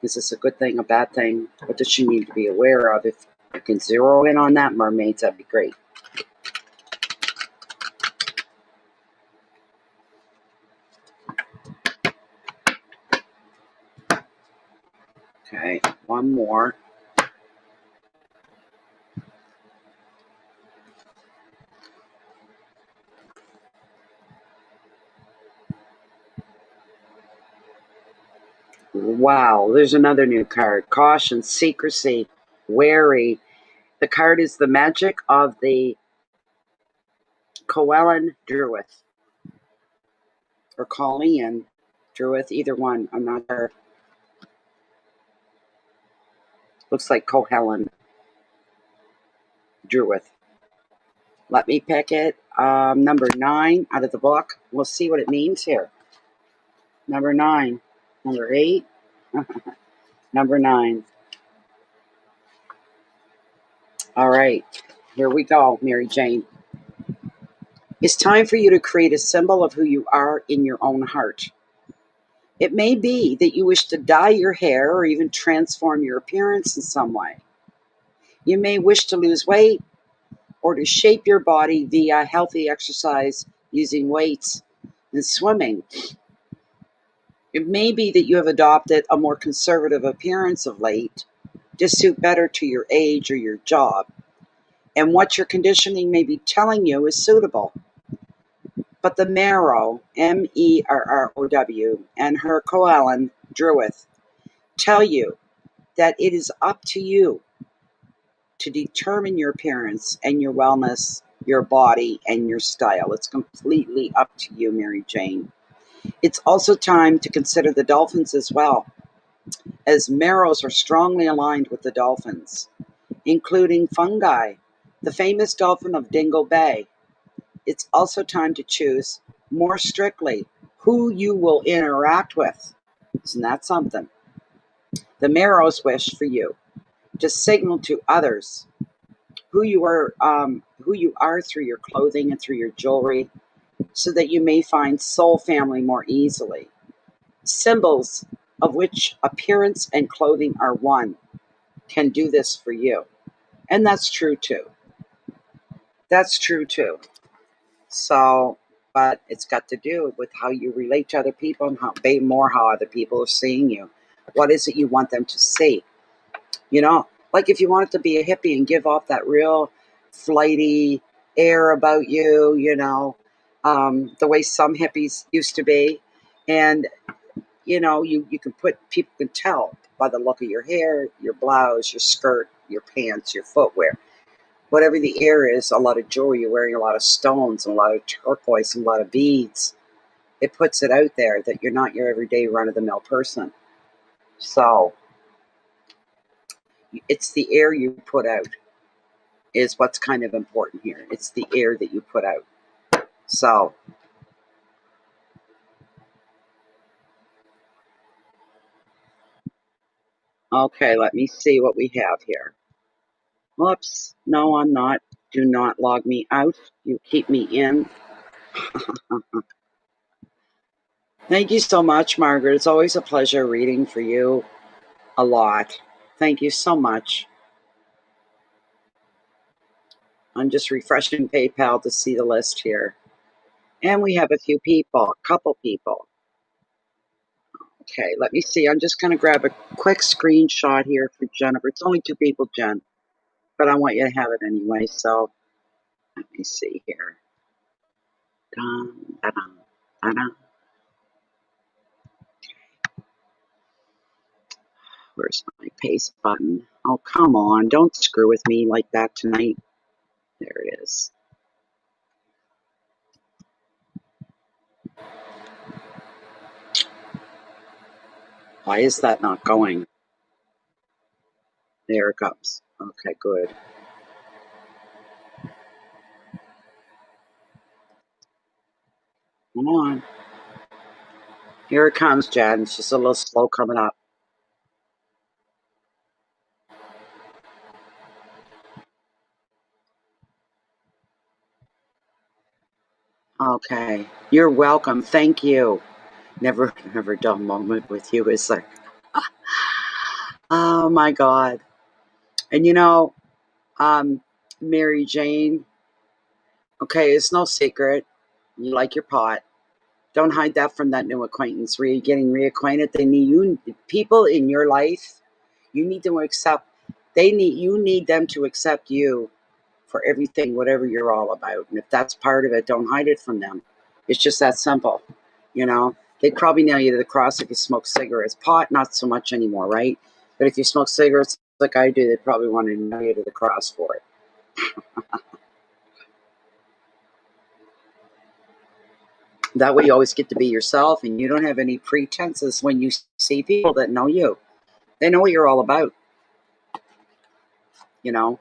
Is this a good thing, a bad thing? What does she need to be aware of? If you can zero in on that, mermaids, that'd be great. Okay, one more. Wow, there's another new card. Caution, secrecy, wary. The card is the magic of the Coelen Druid. Or Colleen Druid, either one. I'm not sure. Looks like Coelen Druid. Let me pick it. Number 9 out of the book. We'll see what it means here. Number 9. Number 8. Number 9. All right. Here we go, Mary Jane. It's time for you to create a symbol of who you are in your own heart. It may be that you wish to dye your hair or even transform your appearance in some way. You may wish to lose weight or to shape your body via healthy exercise using weights and swimming. It may be that you have adopted a more conservative appearance of late to suit better to your age or your job, and what your conditioning may be telling you is suitable. But the Merrow, Merrow, and her Coelen Druid tell you that it is up to you to determine your appearance and your wellness, your body, and your style. It's completely up to you, Mary Jane. It's also time to consider the dolphins as well, as Merrows are strongly aligned with the dolphins, including fungi, the famous dolphin of Dingle Bay. It's also time to choose more strictly who you will interact with. Isn't that something? The Merrows wish for you to signal to others who you are through your clothing and through your jewelry, so that you may find soul family more easily. Symbols of which appearance and clothing are one can do this for you. And that's true too. That's true too. So, but it's got to do with how you relate to other people and how other people are seeing you. What is it you want them to see? You know, like if you wanted to be a hippie and give off that real flighty air about you, the way some hippies used to be. And, you can people can tell by the look of your hair, your blouse, your skirt, your pants, your footwear. Whatever the air is, a lot of jewelry, you're wearing a lot of stones and a lot of turquoise and a lot of beads. It puts it out there that you're not your everyday run-of-the-mill person. So it's the air you put out is what's kind of important here. It's the air that you put out. So, okay, let me see what we have here. Whoops. No, I'm not. Do not log me out. You keep me in. Thank you so much, Margaret. It's always a pleasure reading for you a lot. Thank you so much. I'm just refreshing PayPal to see the list here. And we have a few people, a couple people. Okay, let me see. I'm just going to grab a quick screenshot here for Jennifer. It's only 2 people, Jen, but I want you to have it anyway. So let me see here. Dun, dun, dun, dun. Where's my paste button? Oh, come on. Don't screw with me like that tonight. There it is. Why is that not going? There it comes. Okay, good. Come on. Here it comes, Jen. It's just a little slow coming up. Okay. You're welcome. Thank you. Never dull moment with you, is there? Oh my God. And um, Mary Jane, okay, it's no secret. You like your pot. Don't hide that from that new acquaintance. Getting reacquainted. They need you. People in your life, you need to accept. You need them to accept you for everything, whatever you're all about. And if that's part of it, don't hide it from them. It's just that simple. They'd probably nail you to the cross if you smoke cigarettes. Pot, not so much anymore, right? But if you smoke cigarettes like I do, they probably want to nail you to the cross for it. That way you always get to be yourself and you don't have any pretenses when you see people that know you. They know what you're all about, you know.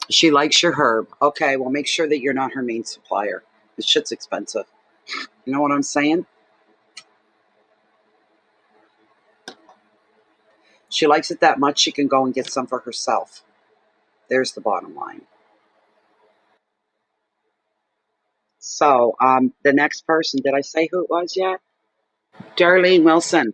She likes your herb. Okay, well, make sure that you're not her main supplier. This shit's expensive. You know what I'm saying? She likes it that much she can go and get some for herself. There's the bottom line. So, the next person, did I say who it was yet? Darlene Wilson.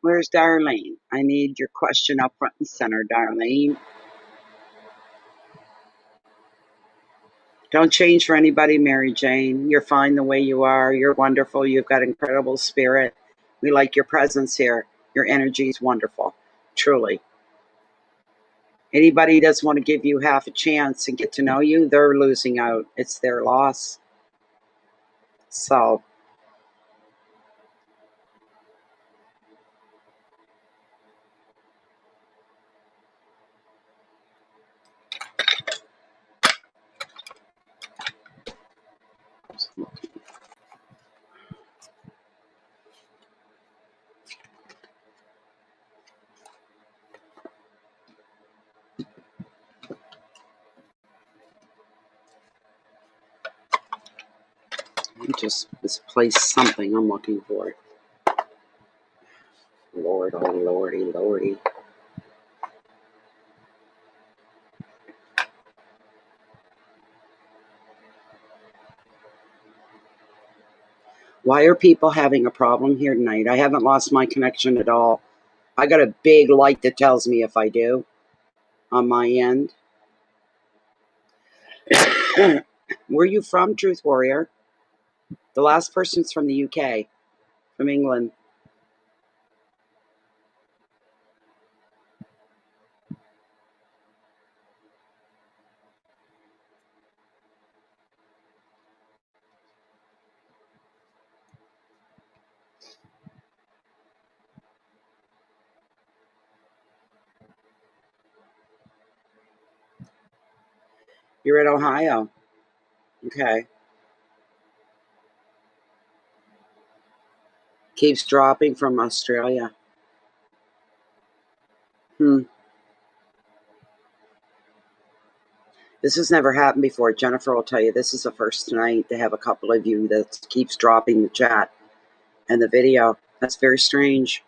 Where's Darlene? I need your question up front and center, Darlene. Don't change for anybody, Mary Jane. You're fine the way you are. You're wonderful. You've got incredible spirit. We like your presence here. Your energy is wonderful. Truly. Anybody doesn't want to give you half a chance and get to know you, they're losing out. It's their loss. So, let me just misplace something I'm looking for. Lord, oh lordy, lordy. Why are people having a problem here tonight? I haven't lost my connection at all. I got a big light that tells me if I do on my end. Where are you from, Truth Warrior? The last person's from the UK, from England. You're in Ohio. Okay. Keeps dropping from Australia. Hmm. This has never happened before. Jennifer will tell you this is the first tonight to have a couple of you that keeps dropping the chat and the video. That's very strange.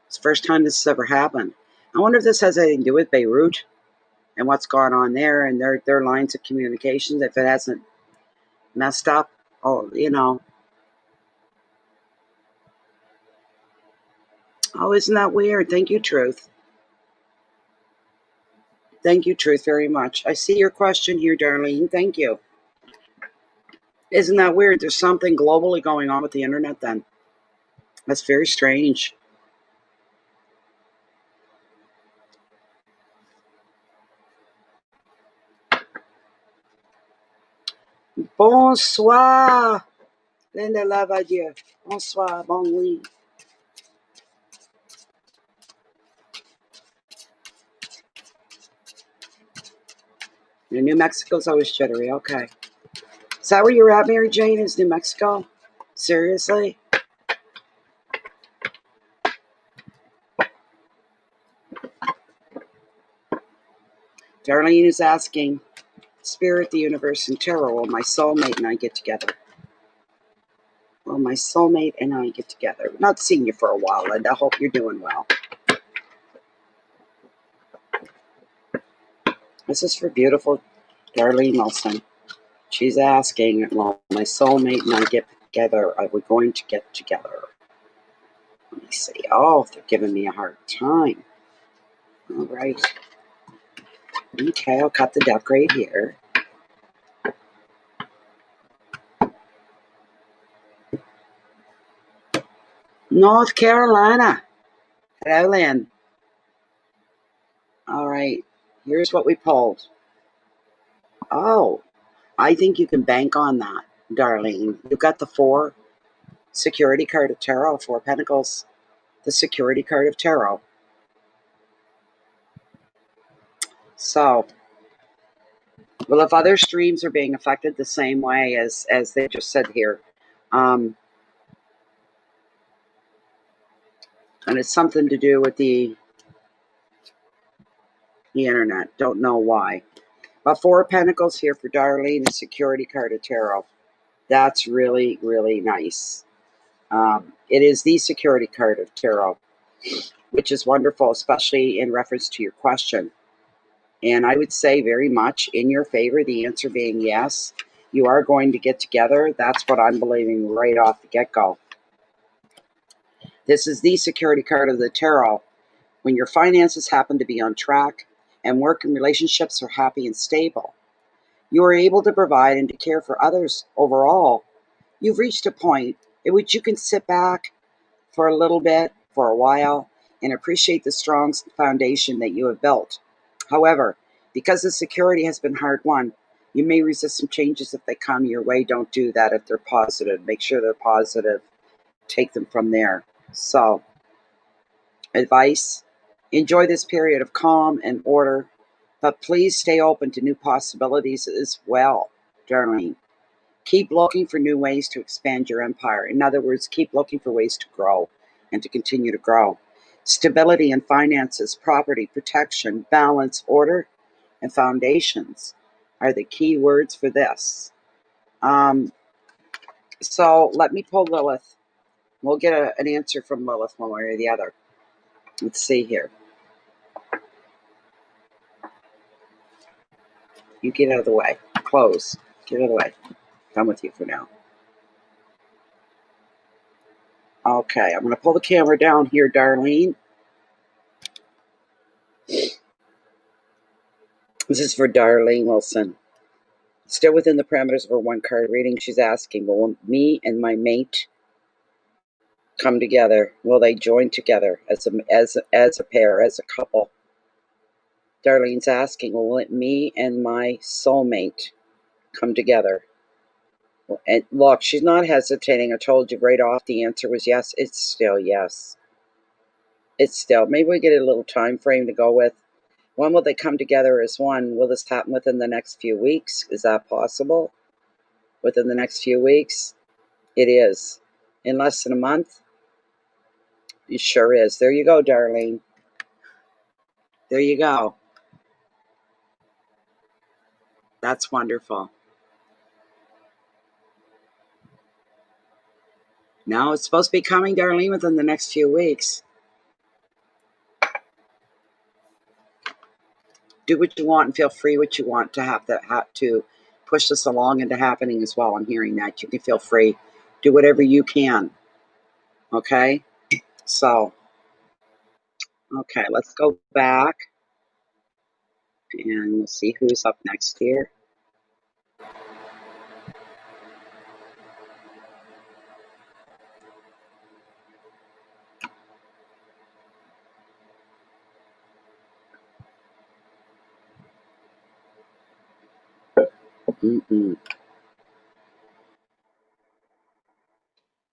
It's the first time this has ever happened. I wonder if this has anything to do with Beirut and what's gone on there and their lines of communications, if it hasn't messed up. Oh, Oh, isn't that weird? Thank you, Truth. Thank you, Truth, very much. I see your question here, Darlene. Thank you. Isn't that weird? There's something globally going on with the internet then. That's very strange. Bonsoir. Linda Lavadieu. Bonsoir. Bon nuit. New Mexico's always jittery. Okay. Is that where you're at, Mary Jane? Is New Mexico? Seriously? Darlene is asking, Spirit, the universe, and tarot, will my soulmate and I get together? Will my soulmate and I get together? Not seeing you for a while, Linda. I hope you're doing well. This is for beautiful Darlene Wilson. She's asking, will my soulmate and I get together? Are we going to get together? Let me see. Oh, they're giving me a hard time. All right. Okay, I'll cut the deck right here. North Carolina. Hello, Lynn. All right. Here's what we pulled. Oh, I think you can bank on that, Darlene. You've got the 4 security card of tarot, 4 pentacles, the security card of tarot. So, well, if other streams are being affected the same way as they just said here, and it's something to do with the internet. Don't know why. But 4 pentacles here for Darlene, the security card of tarot. That's really, really nice. It is the security card of tarot, which is wonderful, especially in reference to your question. And I would say very much in your favor, the answer being yes, you are going to get together. That's what I'm believing right off the get-go. This is the security card of the tarot. When your finances happen to be on track and work and relationships are happy and stable, you are able to provide and to care for others overall. You've reached a point at which you can sit back for a little bit, for a while, and appreciate the strong foundation that you have built. However, because the security has been hard won, you may resist some changes if they come your way. Don't do that if they're positive. Make sure they're positive. Take them from there. So, advice, enjoy this period of calm and order, but please stay open to new possibilities as well, Darlene. Keep looking for new ways to expand your empire. In other words, keep looking for ways to grow and to continue to grow. Stability in finances, property, protection, balance, order, and foundations are the key words for this. So let me pull Lilith. We'll get an answer from Lilith one way or the other. Let's see here. You get out of the way. Close. Get out of the way. Done with you for now. Okay, I'm going to pull the camera down here, Darlene. This is for Darlene Wilson. Still within the parameters of her 1-card reading, she's asking, will me and my mate come together? Will they join together as a pair, as a couple? Darlene's asking, will me and my soulmate come together? And look, she's not hesitating. I told you right off the answer was yes. It's still yes. It's still. Maybe we get a little time frame to go with. When will they come together as one? Will this happen within the next few weeks? Is that possible? Within the next few weeks? It is. In less than a month? It sure is. There you go, Darlene. There you go. That's wonderful. No, it's supposed to be coming, Darlene, within the next few weeks. Do what you want and feel free what you want to have to push this along into happening as well. I'm hearing that. You can feel free. Do whatever you can. Okay? So, okay, let's go back and we'll see who's up next here.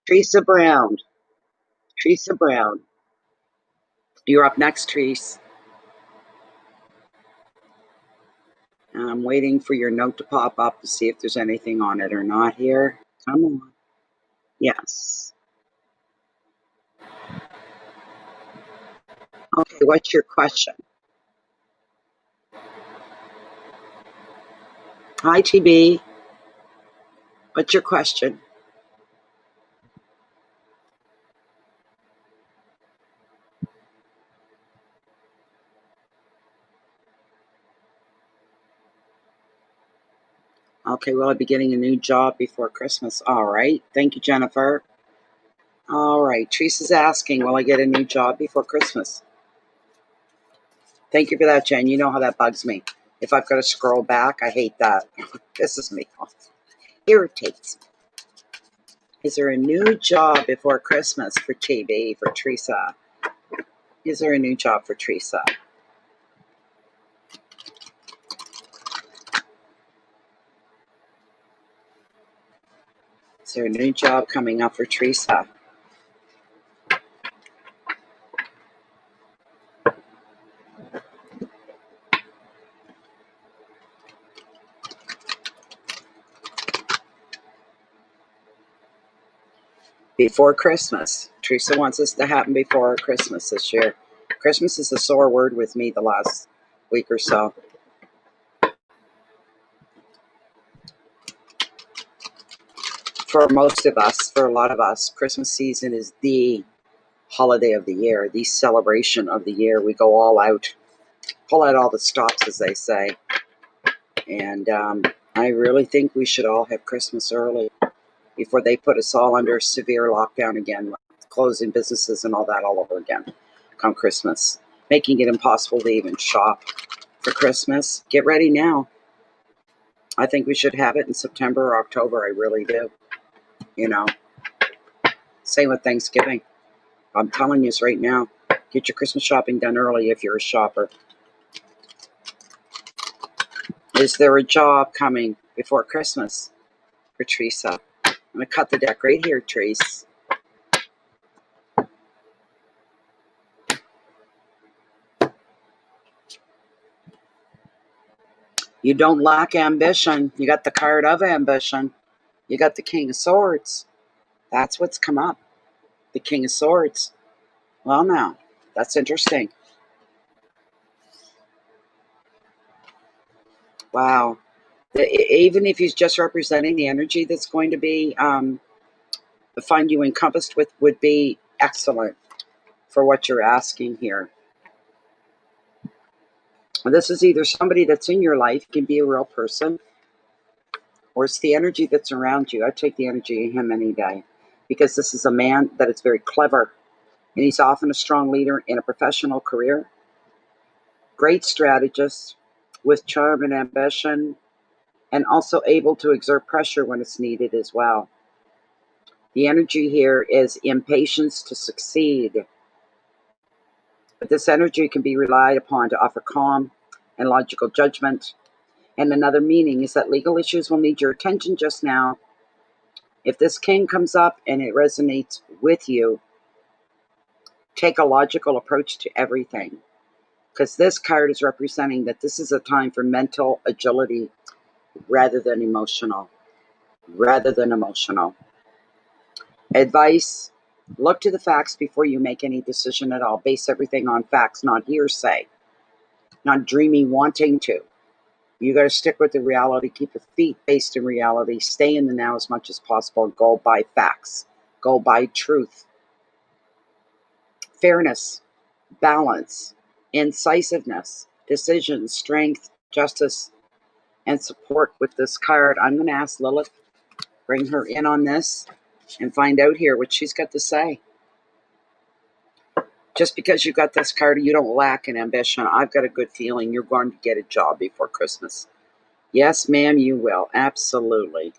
Theresa Brown. Theresa Brown. You're up next, Therese. And I'm waiting for your note to pop up to see if there's anything on it or not here. Come on. Yes. Okay, what's your question? Hi, TB. What's your question? Okay, will I be getting a new job before Christmas? All right. Thank you, Jennifer. All right. Teresa's asking, will I get a new job before Christmas? Thank you for that, Jen. You know how that bugs me. If I've got to scroll back, I hate that. Pisses me off. Irritates me. Is there a new job before Christmas for TB, for Teresa? Is there a new job for Teresa? Is there a new job coming up for Teresa? Before Christmas. Teresa wants this to happen before Christmas this year. Christmas is a sore word with me the last week or so. For most of us, for a lot of us, Christmas season is the holiday of the year, the celebration of the year. We go all out, pull out all the stops, as they say. And I really think we should all have Christmas early before they put us all under severe lockdown again, closing businesses and all that all over again come Christmas, making it impossible to even shop for Christmas. Get ready now. I think we should have it in September or October. I really do. You know, same with Thanksgiving. I'm telling you this right now. Get your Christmas shopping done early if you're a shopper. Is there a job coming before Christmas for Teresa? I'm going to cut the deck right here, Therese. You don't lack ambition. You got the card of ambition. You got the King of Swords. That's what's come up. The King of Swords. Well, now, that's interesting. Wow. Even if he's just representing the energy that's going to be find you encompassed with would be excellent for what you're asking here. This is either somebody that's in your life, can be a real person, or it's the energy that's around you. I take the energy of him any day because this is a man that is very clever and he's often a strong leader in a professional career, great strategist with charm and ambition, and also able to exert pressure when it's needed as well. The energy here is impatience to succeed. But this energy can be relied upon to offer calm and logical judgment. And another meaning is that legal issues will need your attention just now. If this king comes up and it resonates with you, take a logical approach to everything. Because this card is representing that this is a time for mental agility rather than emotional. Rather than emotional. Advice, look to the facts before you make any decision at all. Base everything on facts, not hearsay, not dreaming, wanting to. You got to stick with the reality, keep your feet based in reality, stay in the now as much as possible, go by facts, go by truth, fairness, balance, incisiveness, decision, strength, justice, and support with this card. I'm going to ask Lilith, bring her in on this and find out here what she's got to say. Just because you got this card, you don't lack in ambition. I've got a good feeling you're going to get a job before Christmas. Yes, ma'am, you will. Absolutely.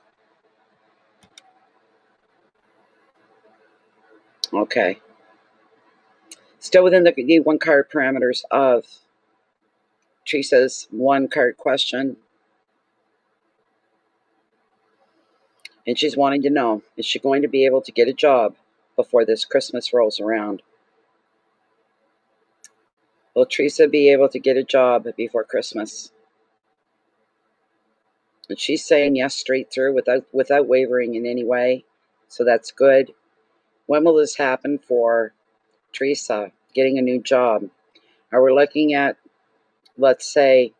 Okay. Still within the one card parameters of Teresa's one card question. And she's wanting to know, is she going to be able to get a job before this Christmas rolls around? Will Teresa be able to get a job before Christmas? And she's saying yes straight through without wavering in any way. So that's good. When will this happen for Theresa getting a new job? Are we looking at, let's say,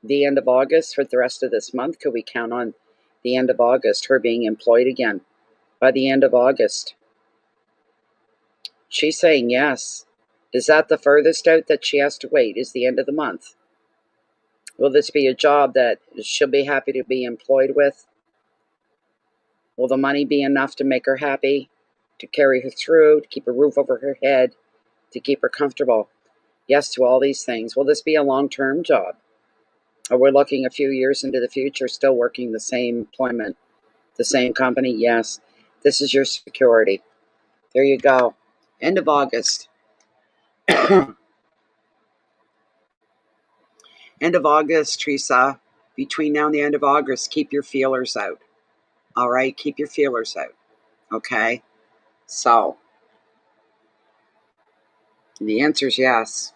the end of August for the rest of this month? Could we count on the end of August, her being employed again by the end of August? She's saying yes. Is that the furthest out that she has to wait? Is the end of the month? Will this be a job that she'll be happy to be employed with? Will the money be enough to make her happy, to carry her through, to keep a roof over her head, to keep her comfortable? Yes to all these things. Will this be a long-term job? Or we're looking a few years into the future, still working the same employment, the same company? Yes. This is your security. There you go. End of August. End of August, Theresa. Between now and the end of August, keep your feelers out. All right? Keep your feelers out. Okay? So, the answer is yes.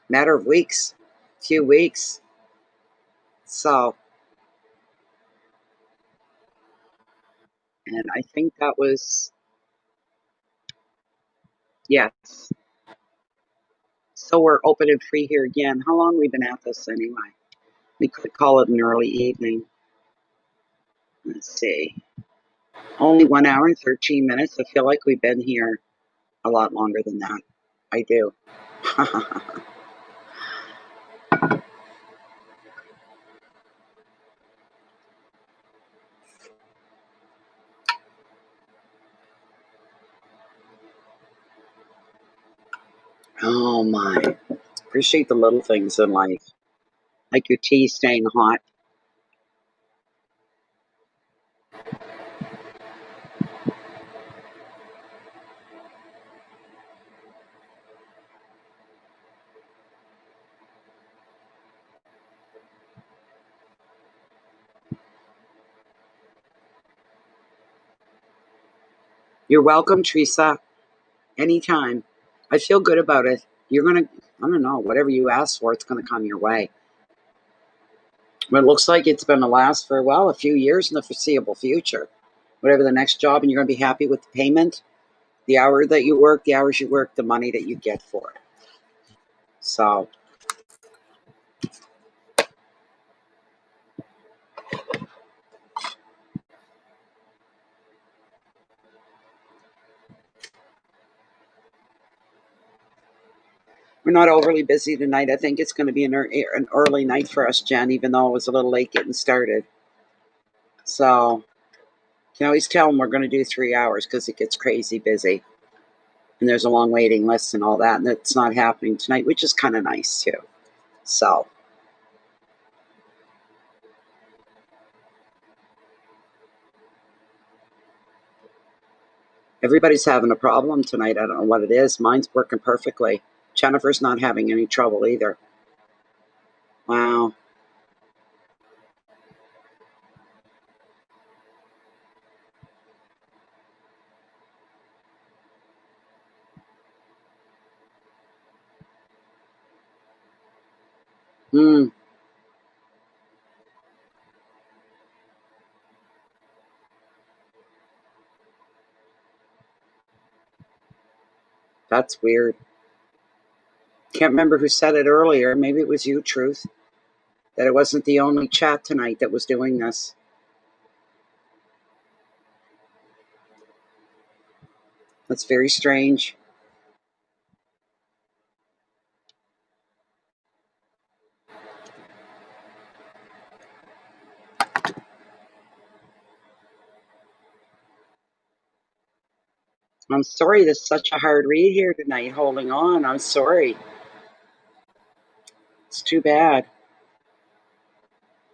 Matter of weeks. Few weeks. So, and I think that was, yes. So we're open and free here again. How long have we been at this anyway? We could call it an early evening. Let's see. Only 1 hour and 13 minutes. I feel like we've been here a lot longer than that. I do. Oh my. Appreciate the little things in life. Like your tea staying hot. You're welcome, Theresa. Anytime. I feel good about it. You're going to, I don't know, whatever you ask for, it's going to come your way. But it looks like it's going to last for, well, a few years in the foreseeable future. Whatever the next job, and you're going to be happy with the payment, the hour that you work, the hours you work, the money that you get for it. So, we're not overly busy tonight. I think it's going to be an early night for us, Jen, even though it was a little late getting started. So, you can always tell them we're going to do 3 hours because it gets crazy busy. And there's a long waiting list and all that. And it's not happening tonight, which is kind of nice too. So, everybody's having a problem tonight. I don't know what it is. Mine's working perfectly. Jennifer's not having any trouble either. Wow. Hmm. That's weird. Can't remember who said it earlier. Maybe it was you, Truth, that it wasn't the only chat tonight that was doing this. That's very strange. I'm sorry this is such a hard read here tonight. Holding on. I'm sorry. It's too bad.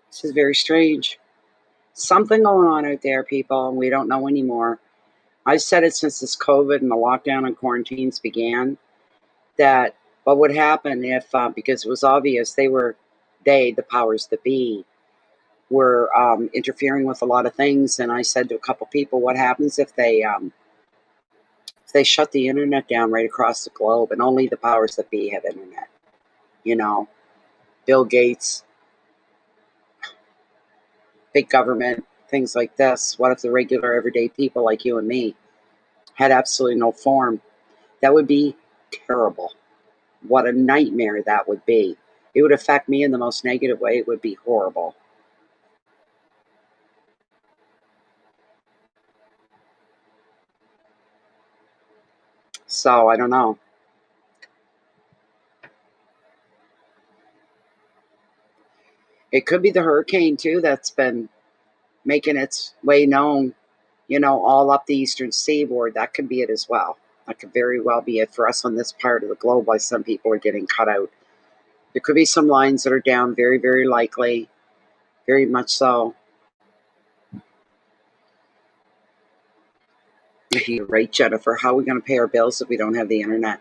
This is very strange. Something going on out there, people, and we don't know anymore. I've said it since this COVID and the lockdown and quarantines began that what would happen if, because it was obvious the powers that be, were interfering with a lot of things. And I said to a couple people, what happens if they shut the internet down right across the globe and only the powers that be have internet? You know, Bill Gates, big government, things like this. What if the regular everyday people like you and me had absolutely no form? That would be terrible. What a nightmare that would be. It would affect me in the most negative way. It would be horrible. So I don't know. It could be the hurricane too that's been making its way known, all up the eastern seaboard. That could be it as well. That could very well be it for us on this part of the globe, why some people are getting cut out. There could be some lines that are down, very, very likely, very much so. You're right, Jennifer. How are we going to pay our bills if we don't have the internet?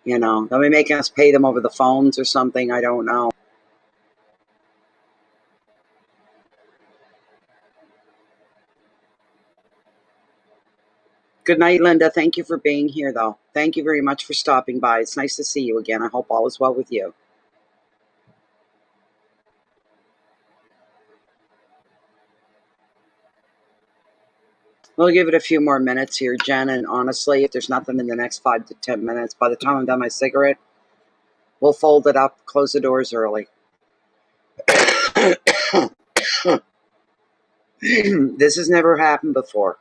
They'll be making us pay them over the phones or something. I don't know. Good night, Linda. Thank you for being here, though. Thank you very much for stopping by. It's nice to see you again. I hope all is well with you. We'll give it a few more minutes here, Jen, and honestly, if there's nothing in the next 5 to 10 minutes, by the time I'm done my cigarette, we'll fold it up, close the doors early. This has never happened before.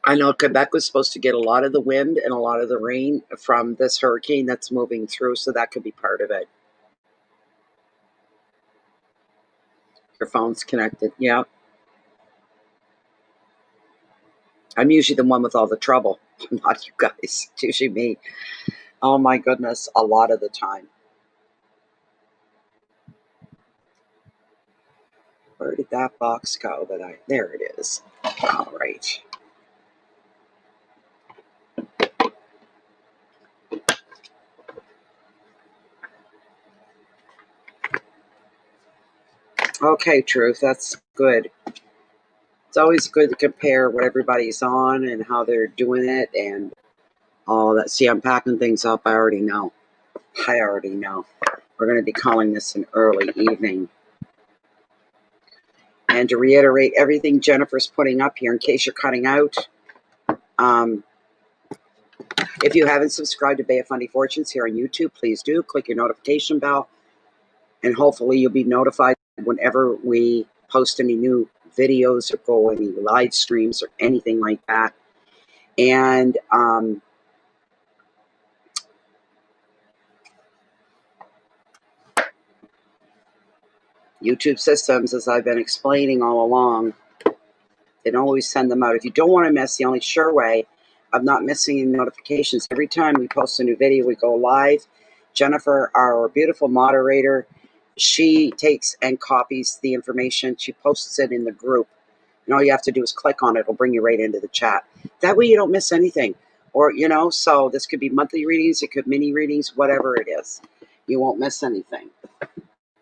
I know Quebec was supposed to get a lot of the wind and a lot of the rain from this hurricane that's moving through, so that could be part of it. Your phone's connected. Yeah. I'm usually the one with all the trouble, not you guys. It's usually me. Oh my goodness, a lot of the time. Where did that box go? There it is. All right. Okay, Truth, that's good. It's always good to compare what everybody's on and how they're doing it and all that. See, I'm packing things up. I already know. We're going to be calling this an early evening. And to reiterate everything Jennifer's putting up here, in case you're cutting out, if you haven't subscribed to Bay of Fundy Fortunes here on YouTube, please do. Click your notification bell, and hopefully you'll be notified whenever we post any new videos or go any live streams or anything like that. And YouTube systems, as I've been explaining all along, they don't always send them out. If you don't want to miss, the only sure way of not missing any notifications, every time we post a new video, we go live. Jennifer, our beautiful moderator, she takes and copies the information. She posts it in the group. And all you have to do is click on it. It'll bring you right into the chat. That way you don't miss anything. Or, so this could be monthly readings. It could be mini readings, whatever it is. You won't miss anything.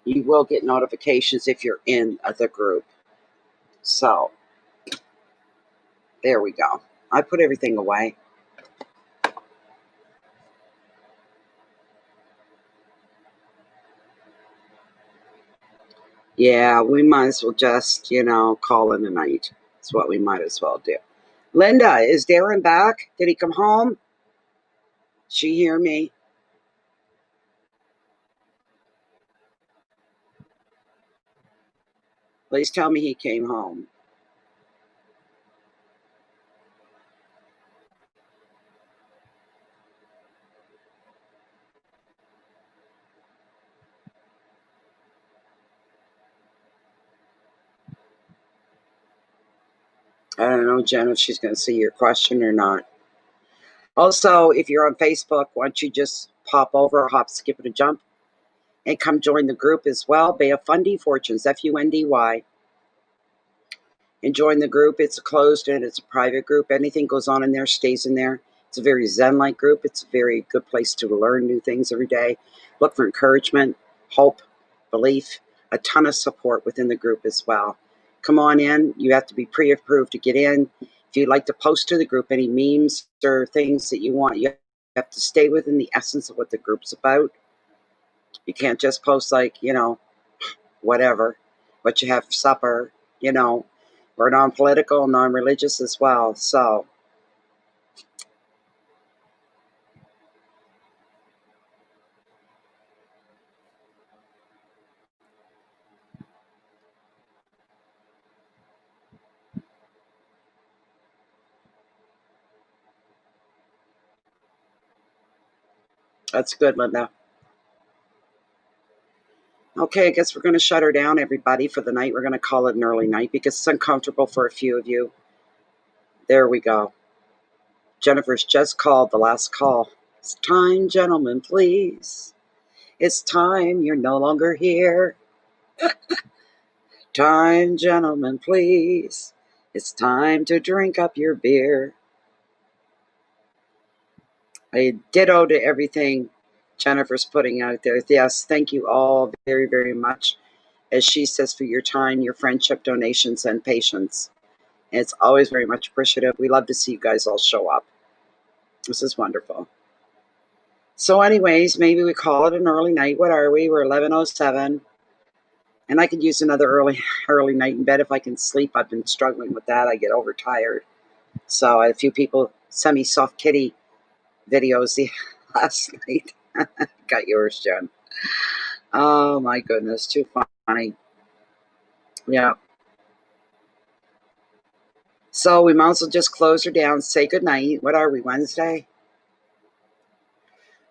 You will get notifications if you're in the group. So, there we go. I put everything away. Yeah, we might as well just, call it a night. That's what we might as well do. Linda, is Darren back? Did he come home? She hear me? Please tell me he came home. I don't know, Jen, if she's going to see your question or not. Also, if you're on Facebook, why don't you just pop over, hop, skip, and a jump, and come join the group as well. Bay of Fundy Fortunes, Fundy. And join the group. It's closed and it's a private group. Anything goes on in there stays in there. It's a very Zen-like group. It's a very good place to learn new things every day. Look for encouragement, hope, belief, a ton of support within the group as well. Come on in. You have to be pre-approved to get in. If If you'd like to post to the group any memes or things that you want, you have to stay within the essence of what the group's about. You can't just post like, whatever, what you have for supper, We're non-political, non-religious as well. So that's good, Linda. Okay, I guess we're going to shut her down, everybody, for the night. We're going to call it an early night because it's uncomfortable for a few of you. There we go. Jennifer's just called the last call. It's time, gentlemen, please. It's time. You're no longer here. Time, gentlemen, please. It's time to drink up your beer. I ditto to everything Jennifer's putting out there. Yes, thank you all very, very much. As she says, for your time, your friendship, donations, and patience. It's always very much appreciative. We love to see you guys all show up. This is wonderful. So anyways, maybe we call it an early night. What are we? We're 11:07. And I could use another early night in bed if I can sleep. I've been struggling with that. I get overtired. So I had a few people send me soft kitty videos last night. Got yours, Jen. Oh my goodness, too funny. Yeah. So we might as well just close her down, say good night. What are we, Wednesday?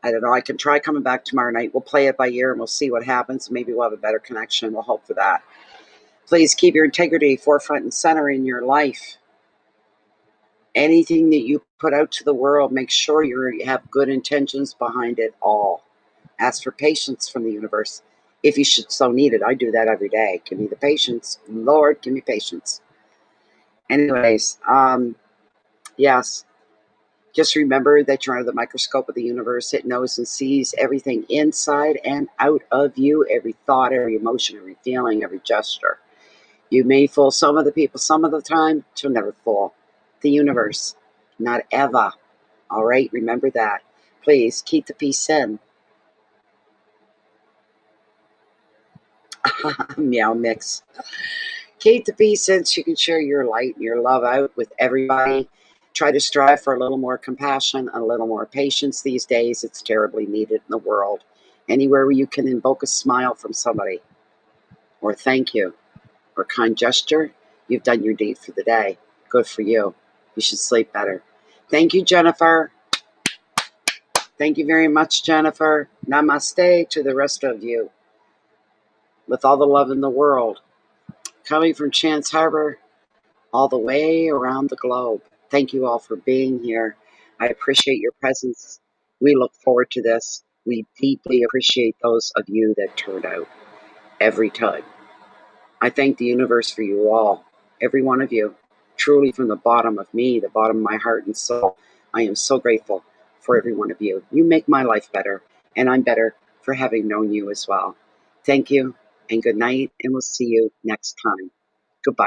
I don't know. I can try coming back tomorrow night. We'll play it by ear and we'll see what happens. Maybe we'll have a better connection. We'll hope for that. Please keep your integrity forefront and center in your life. Anything that you put out to the world, make sure you have good intentions behind it all. Ask for patience from the universe. If you should so need it, I do that every day. Give me the patience. Lord, give me patience. Anyways, yes. Just remember that you're under the microscope of the universe. It knows and sees everything inside and out of you, every thought, every emotion, every feeling, every gesture. You may fool some of the people some of the time, but you'll never fool the universe. Not ever. All right? Remember that. Please keep the peace in. Meow mix. Keep the peace in so you can share your light and your love out with everybody. Try to strive for a little more compassion, a little more patience these days. It's terribly needed in the world. Anywhere where you can invoke a smile from somebody, or thank you, or kind gesture, you've done your deed for the day. Good for you. You should sleep better. Thank you, Jennifer. Thank you very much, Jennifer. Namaste to the rest of you. With all the love in the world. Coming from Chance Harbor, all the way around the globe. Thank you all for being here. I appreciate your presence. We look forward to this. We deeply appreciate those of you that turned out every time. I thank the universe for you all, every one of you, truly from the bottom of me, the bottom of my heart and soul. I am so grateful for every one of you. You make my life better, and I'm better for having known you as well. Thank you, and good night, and we'll see you next time.